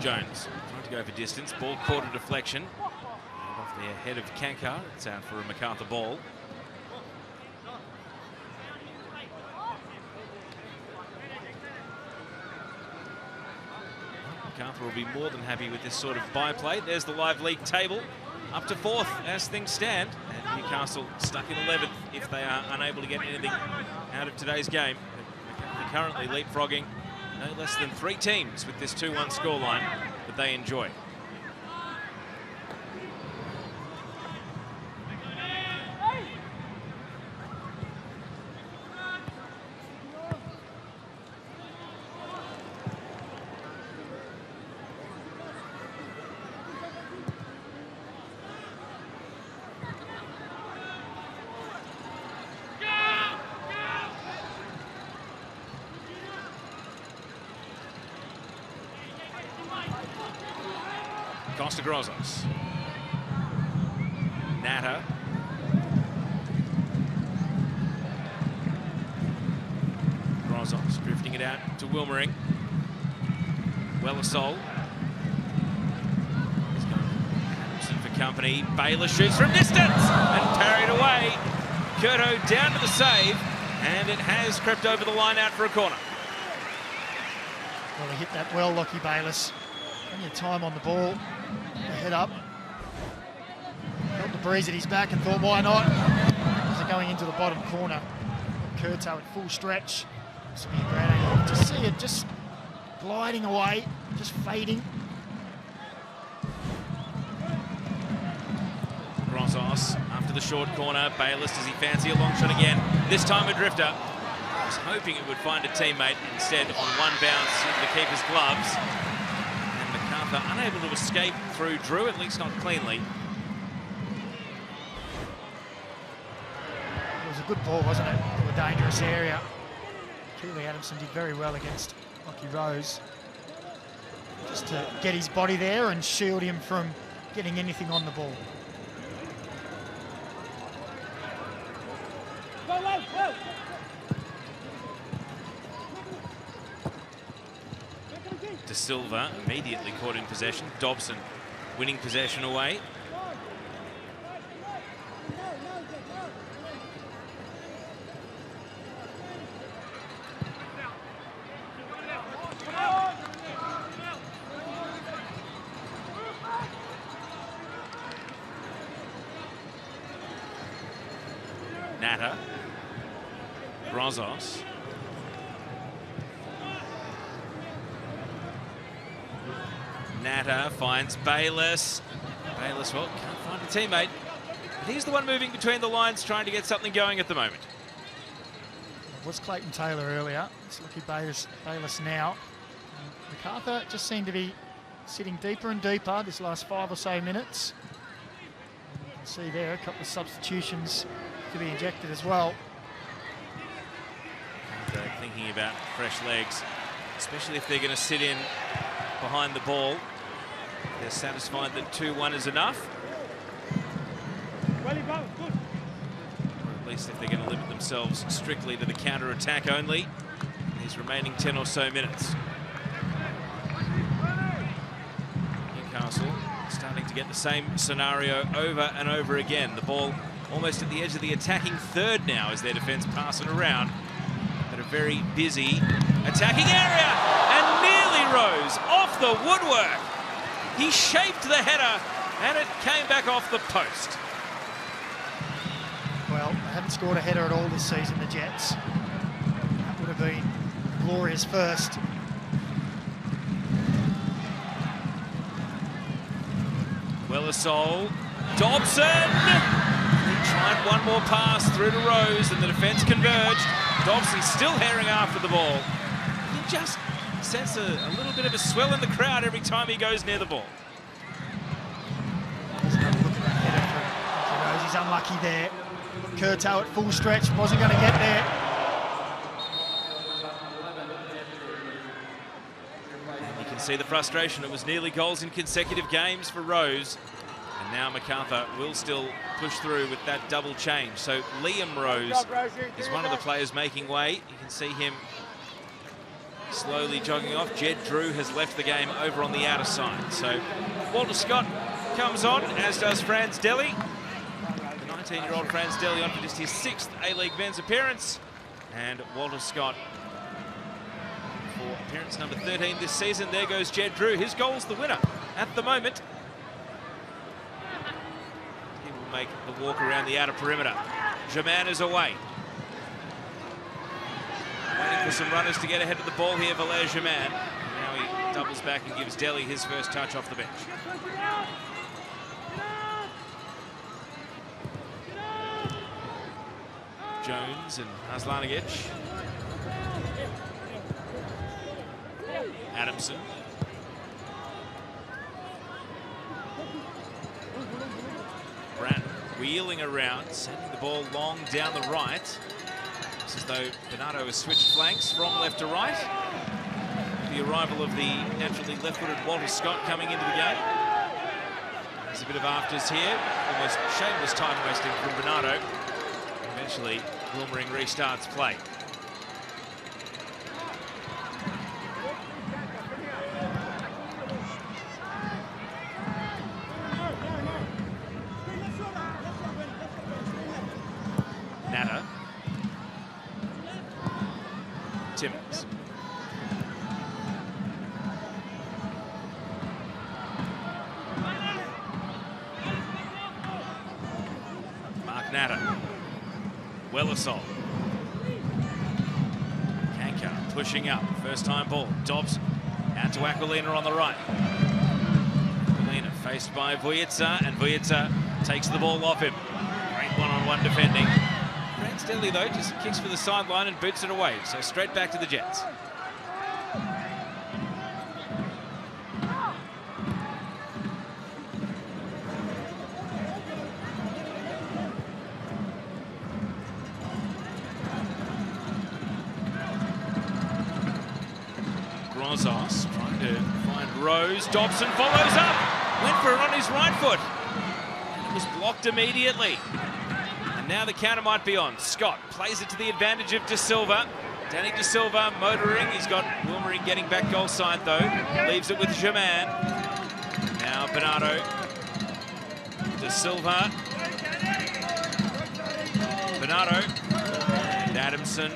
S1: Jones trying to go for distance. Ball caught a deflection. And off the head of Kankar. It's out for a Macarthur ball. Macarthur will be more than happy with this sort of byplay. There's the live league table. Up to 4th as things stand. And Newcastle stuck in 11th if they are unable to get anything out of today's game. They're currently leapfrogging no less than 3 teams with this 2-1 scoreline that they enjoy. Costa Grozos. Natter. Grozos drifting it out to Wilmering. Wellersol. He's going Adamson for company. Baylor shoots from distance and parried away. Curto down to the save, and it has crept over the line out for a corner.
S3: Well, he hit that well, Lockie Bayliss. Plenty of time on the ball. Head up. Felt the breeze at his back and thought, why not? As they're going into the bottom corner. Curto at full stretch. This will be a great angle. You just see it just gliding away, just fading.
S1: Grozos after the short corner. Bayliss, does he fancy a long shot again? This time a drifter. I was hoping it would find a teammate. Instead, on one bounce into the keeper's gloves. Unable to escape through Drew, at least not cleanly.
S3: It was a good ball, wasn't it? To a dangerous area. Keely Adamson did very well against Lockie Rose. Just to get his body there and shield him from getting anything on the ball.
S1: De Silva immediately caught in possession. Dobson winning possession away. Natter. Grozos. Natter finds Bayless. Bayless, well, can't find a teammate. But he's the one moving between the lines, trying to get something going at the moment.
S3: It was Clayton Taylor earlier. It's lucky Bayless now. Macarthur just seemed to be sitting deeper and deeper this last 5 or so minutes. And you can see there a couple of substitutions to be injected as well.
S1: And, thinking about fresh legs, especially if they're going to sit in behind the ball. They're satisfied that 2-1 is enough. Or at least if they're going to limit themselves strictly to the counter-attack only these remaining 10 or so minutes. Newcastle starting to get the same scenario over and over again. The ball almost at the edge of the attacking third now as their defence pass it around at a very busy attacking area, and nearly rose off the woodwork. He shaped the header and it came back off the post.
S3: Well, they haven't scored a header at all this season, the Jets. That would have been a glorious first.
S1: Wellersol, Dobson! He tried one more pass through to Rose and the defence converged. Dobson still herring after the ball. You just sense a little bit of a swell in the crowd every time he goes near the ball.
S3: There's another look at that header for Rose. He's unlucky there. Curto at full stretch, wasn't going to get there.
S1: You can see the frustration. It was nearly goals in consecutive games for Rose. And now Macarthur will still push through with that double change. So Liam Rose is one of the players making way. You can see him slowly jogging off. Jed Drew has left the game over on the outer side. So Walter Scott comes on, as does Franz Deli. The 19-year-old Franz Deli on for just his 6th A-League men's appearance. And Walter Scott for appearance number 13 this season. There goes Jed Drew. His goal's the winner at the moment. He will make the walk around the outer perimeter. Germain is away. Waiting for some runners to get ahead of the ball here, Valère Germain. Now he doubles back and gives Deli his first touch off the bench. Jones and Aslanigic. Adamson. Brandt wheeling around, sending the ball long down the right. It's as though Bernardo has switched flanks from left to right. The arrival of the naturally left-footed Walter Scott coming into the game. There's a bit of afters here. Almost shameless time wasting from Bernardo. Eventually, Wilmering restarts play. Natter. Timmins. Mark Natter. Wellersol. Kanka pushing up. First time ball. Dobbs out to Aquilina on the right. Aquilina faced by Vujica, and Vujica takes the ball off him. Great one-on-one defending. Franz Deli, though, just kicks for the sideline and boots it away. So straight back to the Jets. Grozos trying to find Rose. Dobson follows up. Went for it on his right foot. And it was blocked immediately. And now the counter might be on. Scott plays it to the advantage of De Silva. Danny De Silva motoring. He's got Wilmering getting back goal side though. Leaves it with Germain. Now Bernardo. De Silva. Bernardo. And Adamson.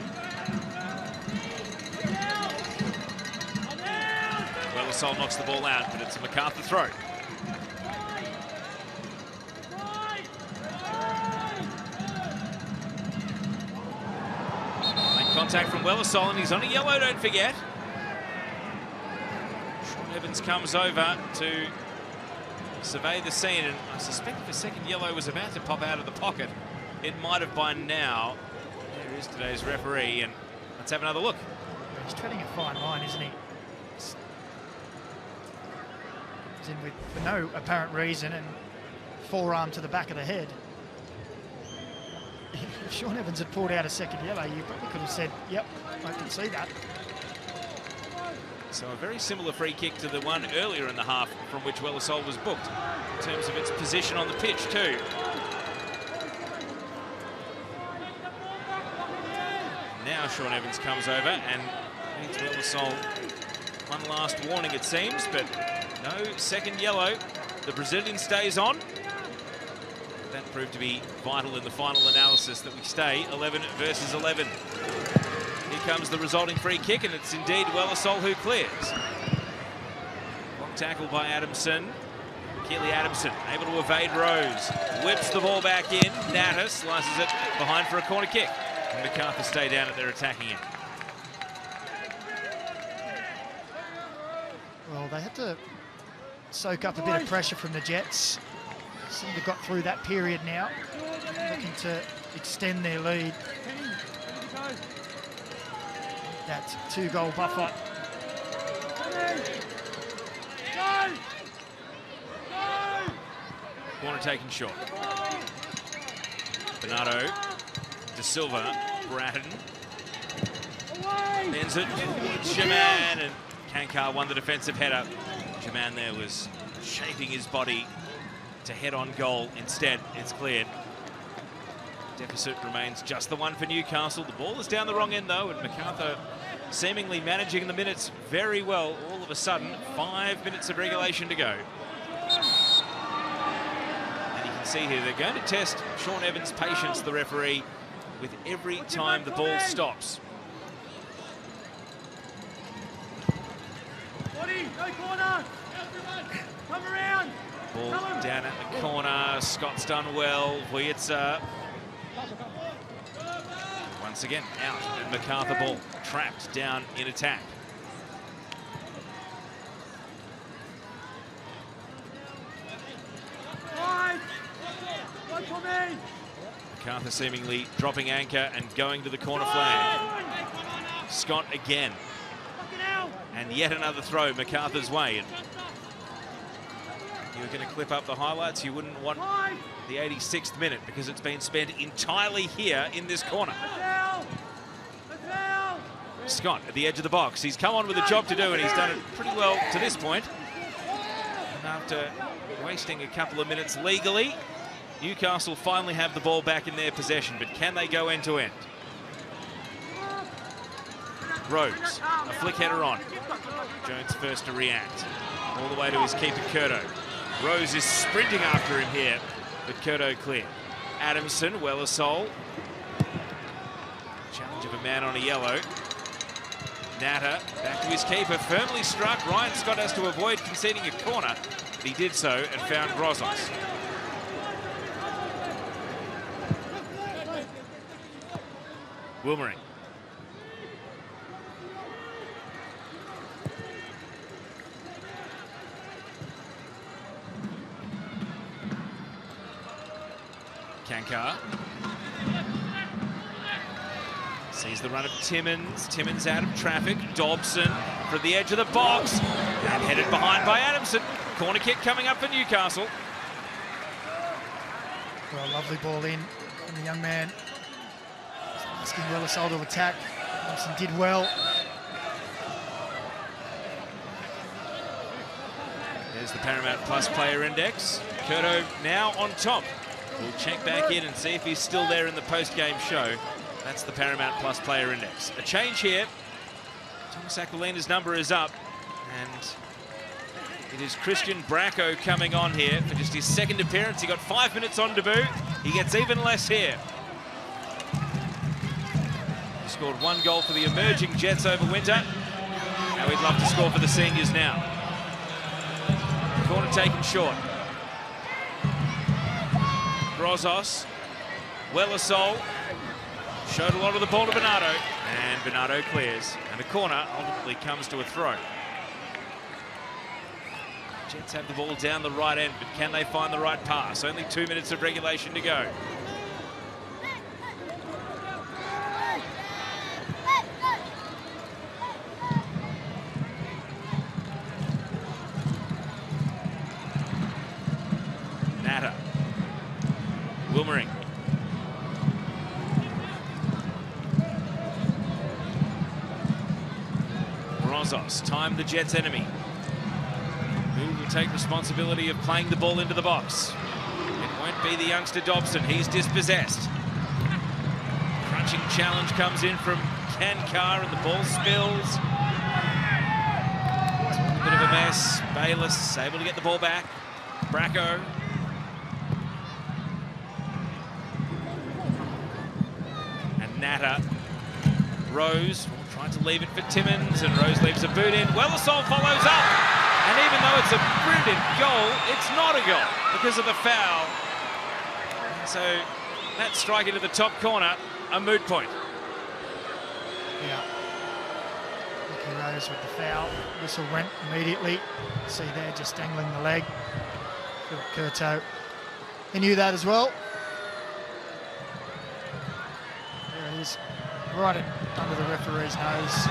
S1: Wellersol knocks the ball out, but it's a Macarthur throw. Contact from Wellersol, and he's on a yellow, don't forget. Sean Evans comes over to survey the scene, and I suspect if a second yellow was about to pop out of the pocket, it might have by now. There is today's referee, and let's have another look.
S3: He's treading a fine line, isn't he? He's in with for no apparent reason, and forearm to the back of the head. If Sean Evans had pulled out a second yellow, you probably could have said, yep, I can see that.
S1: So a very similar free kick to the one earlier in the half from which Wellersol was booked in terms of its position on the pitch too. Now Sean Evans comes over and needs Wellersol one last warning, it seems, but no second yellow. The Brazilian stays on. That proved to be vital in the final analysis, that we stay 11 versus 11. Here comes the resulting free kick, and it's indeed Wellersol who clears. Long tackle by Adamson. Keely Adamson able to evade Rose. Whips the ball back in. Natta slices it behind for a corner kick. And Macarthur stay down at their attacking end.
S3: Well, they had to soak up a bit of pressure from the Jets. Seem to have got through that period now, looking to extend their lead. That 2-goal buffer.
S1: Corner taken short. Bernardo, De Silva, Bratton. Bends it towards Jaman, and Kankar won the defensive header. Jaman there was shaping his body to head on goal. Instead, it's cleared. Deficit remains just the one for Newcastle. The ball is down the wrong end though, and Macarthur seemingly managing the minutes very well. All of a sudden, 5 minutes of regulation to go. And you can see here, they're going to test Sean Evans' patience, the referee, with every time the ball stops. Ball down at the corner. Scott's done well. Vujitsa once again out, and Macarthur ball trapped down in attack. Macarthur seemingly dropping anchor and going to the corner flag. Scott again. And yet another throw Macarthur's way. And you were going to clip up the highlights. You wouldn't want the 86th minute because it's been spent entirely here in this corner. Scott at the edge of the box. He's come on with a job to do, and he's done it pretty well to this point. And after wasting a couple of minutes legally, Newcastle finally have the ball back in their possession, but can they go end to end? Rose, a flick header on. Jones first to react. All the way to his keeper, Curto. Rose is sprinting after him here, but Curto clear. Adamson, Wellersol. Challenge of a man on a yellow. Natta back to his keeper, firmly struck. Ryan Scott has to avoid conceding a corner, but he did so and found Grozos. Wilmering. Kankar sees the run of Timmins. Timmins out of traffic. Dobson from the edge of the box and headed behind by Adamson. Corner kick coming up for Newcastle.
S3: Well, lovely ball in from the young man. Asking Wellersol to attack. Adamson did well.
S1: There's the Paramount Plus player index. Curto now on top. We'll check back in and see if he's still there in the post-game show. That's the Paramount Plus player index. A change here. Thomas Aquilina's number is up, and it is Christian Bracco coming on here for just his second appearance. He got 5 minutes on debut. He gets even less here. He scored 1 goal for the emerging Jets over winter. Now he'd love to score for the seniors now. Corner taken short. Grozos, Wellersol, showed a lot of the ball to Bernardo, and Bernardo clears, and the corner ultimately comes to a throw. Jets have the ball down the right end, but can they find the right pass? Only 2 minutes of regulation to go. Natter. Wilmering. Brozos, time the Jets' enemy. Who will take responsibility of playing the ball into the box? It won't be the youngster Dobson. He's dispossessed. Crunching challenge comes in from Kankar and the ball spills. It's a bit of a mess. Bayless able to get the ball back. Bracco. And Natter. Rose trying to leave it for Timmins, and Rose leaves a boot in. Wellersol follows up. And even though it's a brilliant goal, it's not a goal because of the foul. And so that strike into the top corner, a moot point.
S3: Yeah. Nicky Rose with the foul. Whistle went immediately. See there, just dangling the leg. Phil Curto. He knew that as well. There it is. Right under the referee's nose.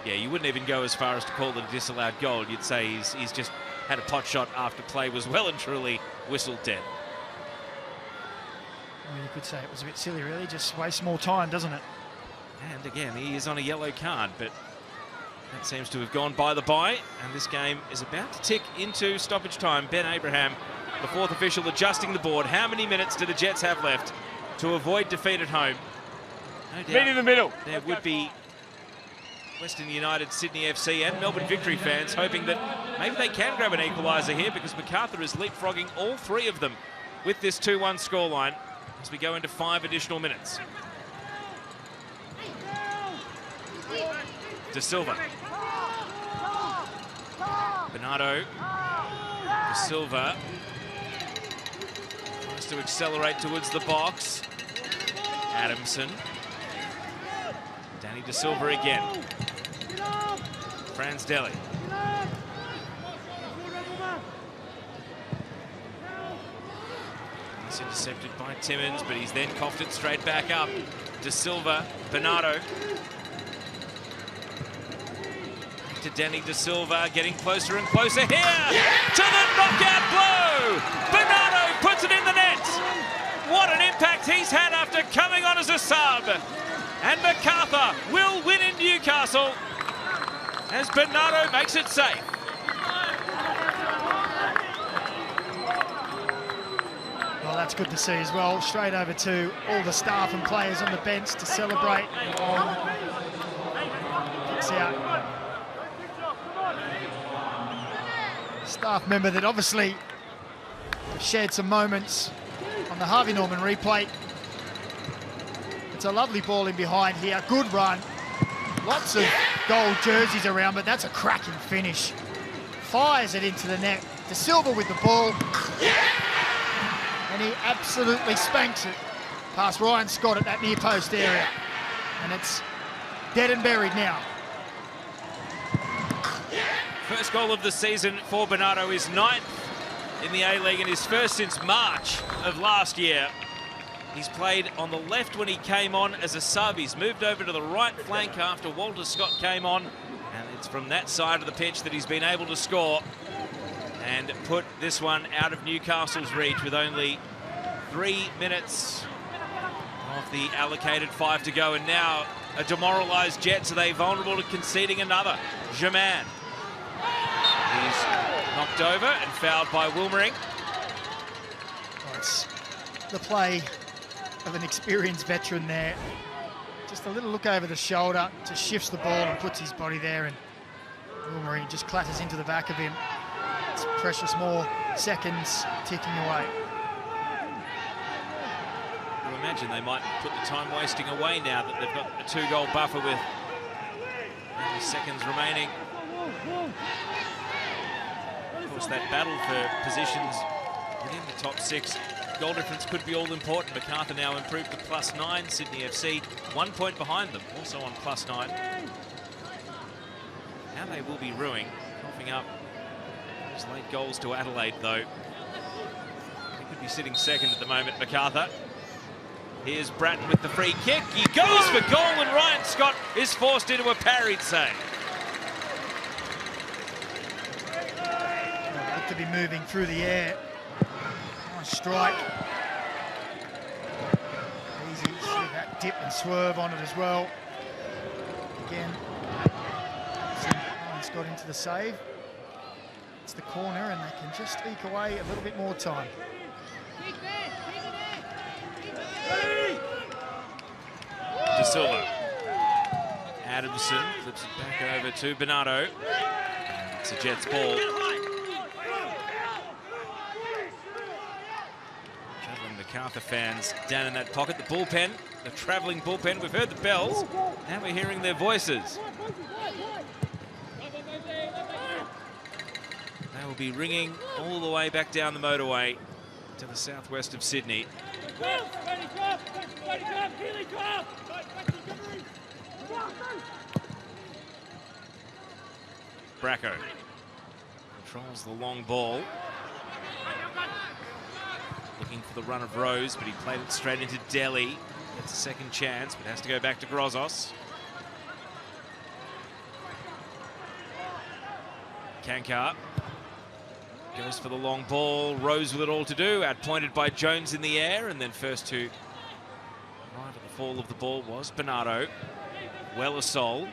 S1: Yeah, you wouldn't even go as far as to call it a disallowed goal. You'd say he's just had a pot shot after play was well and truly whistled dead.
S3: Well, you could say it was a bit silly, really. Just wastes more time, doesn't it?
S1: And again, he is on a yellow card, but that seems to have gone by the by. And this game is about to tick into stoppage time. Ben Abraham, the fourth official, adjusting the board. How many minutes do the Jets have left to avoid defeat at home? No doubt.
S9: Meet in the middle.
S1: There would be Western United, Sydney FC and Melbourne Victory fans hoping that maybe they can grab an equaliser here, because Macarthur is leapfrogging all three of them with this 2-1 scoreline as we go into 5 additional minutes. De Silva. Bernardo. De Silva tries to accelerate towards the box. Adamson. Danny De Silva again. Franz Deli. He's intercepted by Timmins, but he's then coughed it straight back up. De Silva, Bernardo. To Danny De Silva, getting closer and closer here. To the knockout blow! Bernardo puts it in the net. What an impact he's had after coming on as a sub. And Macarthur will win in Newcastle as Bernardo makes it safe.
S3: Well, that's good to see as well. Straight over to all the staff and players on the bench to celebrate. Kicks out. Staff member that obviously shared some moments on the Harvey Norman replay. It's a lovely ball in behind here. Good run. Lots of gold jerseys around, but that's a cracking finish. Fires it into the net. De Silva with the ball. And he absolutely spanks it past Ryan Scott at that near post area. And it's dead and buried now.
S1: First goal of the season for Bernardo, is 9th in the A-League and his first since March of last year. He's played on the left when he came on as a sub. He's moved over to the right flank after Walter Scott came on. And it's from that side of the pitch that he's been able to score and put this one out of Newcastle's reach with only 3 minutes of the allocated 5 to go. And now a demoralised Jets. Are they vulnerable to conceding another? Germain. He's knocked over and fouled by Wilmering.
S3: Oh, it's the play of an experienced veteran there. Just a little look over the shoulder, just shifts the ball and puts his body there, and Wilmering just clatters into the back of him. It's precious more seconds ticking away.
S1: You imagine they might put the time wasting away now that they've got a 2-goal buffer with only seconds remaining. Of course, that battle for positions within the top 6. Goal difference could be all important. Macarthur now improved to +9. Sydney FC 1 point behind them, also on +9. Now they will be ruining, coughing up those late goals to Adelaide, though. He could be sitting second at the moment, Macarthur. Here's Bratton with the free kick. He goes for goal, and Ryan Scott is forced into a parried save.
S3: Look to be moving through the air. Nice strike. Easy. See that dip and swerve on it as well. Again, Ryan Scott into the save. It's the corner, and they can just eke away a little bit more time.
S1: De Silva. Adamson flips it back over to Bernardo. It's a Jets ball. Travelling Macarthur fans down in that pocket. The bullpen, the travelling bullpen. We've heard the bells. Now we're hearing their voices. They will be ringing all the way back down the motorway to the southwest of Sydney. Bracco controls the long ball. Looking for the run of Rose, but he played it straight into Delhi. Gets a second chance, but has to go back to Grozos. Kankar goes for the long ball. Rose with it all to do. Outpointed by Jones in the air, and then first to right at the fall of the ball was Bernardo. Wellersole.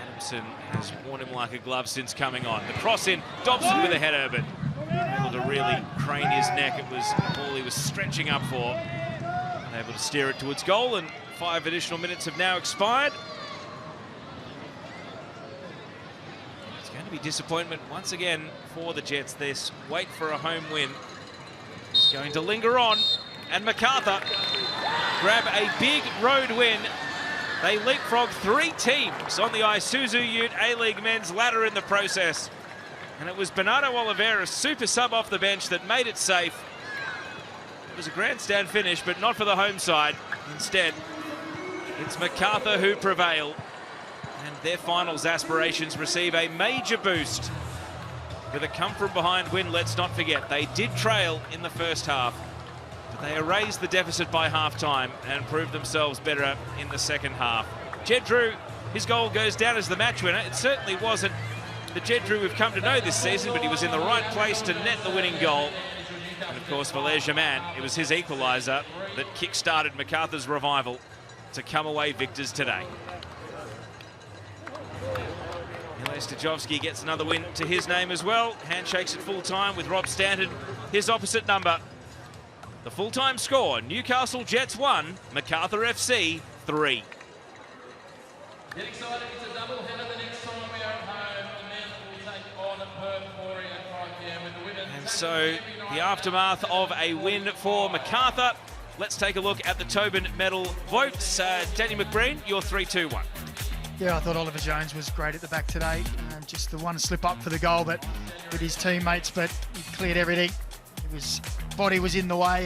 S1: Adamson has worn him like a glove since coming on. The cross in, Dobson with a header, but able to really crane his neck. It was a ball he was stretching up for. Able to steer it towards goal, and 5 additional minutes have now expired. It's going to be disappointment once again for the Jets. This wait for a home win is going to linger on, and Macarthur grab a big road win. They leapfrog 3 teams on the Isuzu UTE A-League men's ladder in the process. And it was Bernardo Oliveira, super sub off the bench, that made it safe. It was a grandstand finish, but not for the home side. Instead, it's Macarthur who prevail. And their finals aspirations receive a major boost with a come-from-behind win. Let's not forget, they did trail in the first half. They erased the deficit by half-time and proved themselves better in the second half. Jed Drew, his goal goes down as the match winner. It certainly wasn't the Jed Drew we've come to know this season, but he was in the right place to net the winning goal. And of course, for Les Germain, it was his equaliser that kick-started Macarthur's revival to come away victors today. Miles Stajovski gets another win to his name as well. Handshakes at full-time with Rob Stanton, his opposite number. The full-time score, Newcastle Jets 1, Macarthur FC 3.
S2: Get excited, it's a double header the next time we are at home. The men will take on Perth, Corey at 5 p.m. with the women.
S1: And so the aftermath of a win for Macarthur. Let's take a look at the Tobin medal votes. Danny McBreen, your 3-2-1.
S3: Yeah, I thought Oliver Jones was great at the back today. Just the one slip up for the goal, but with his teammates, but he cleared everything. His body was in the way.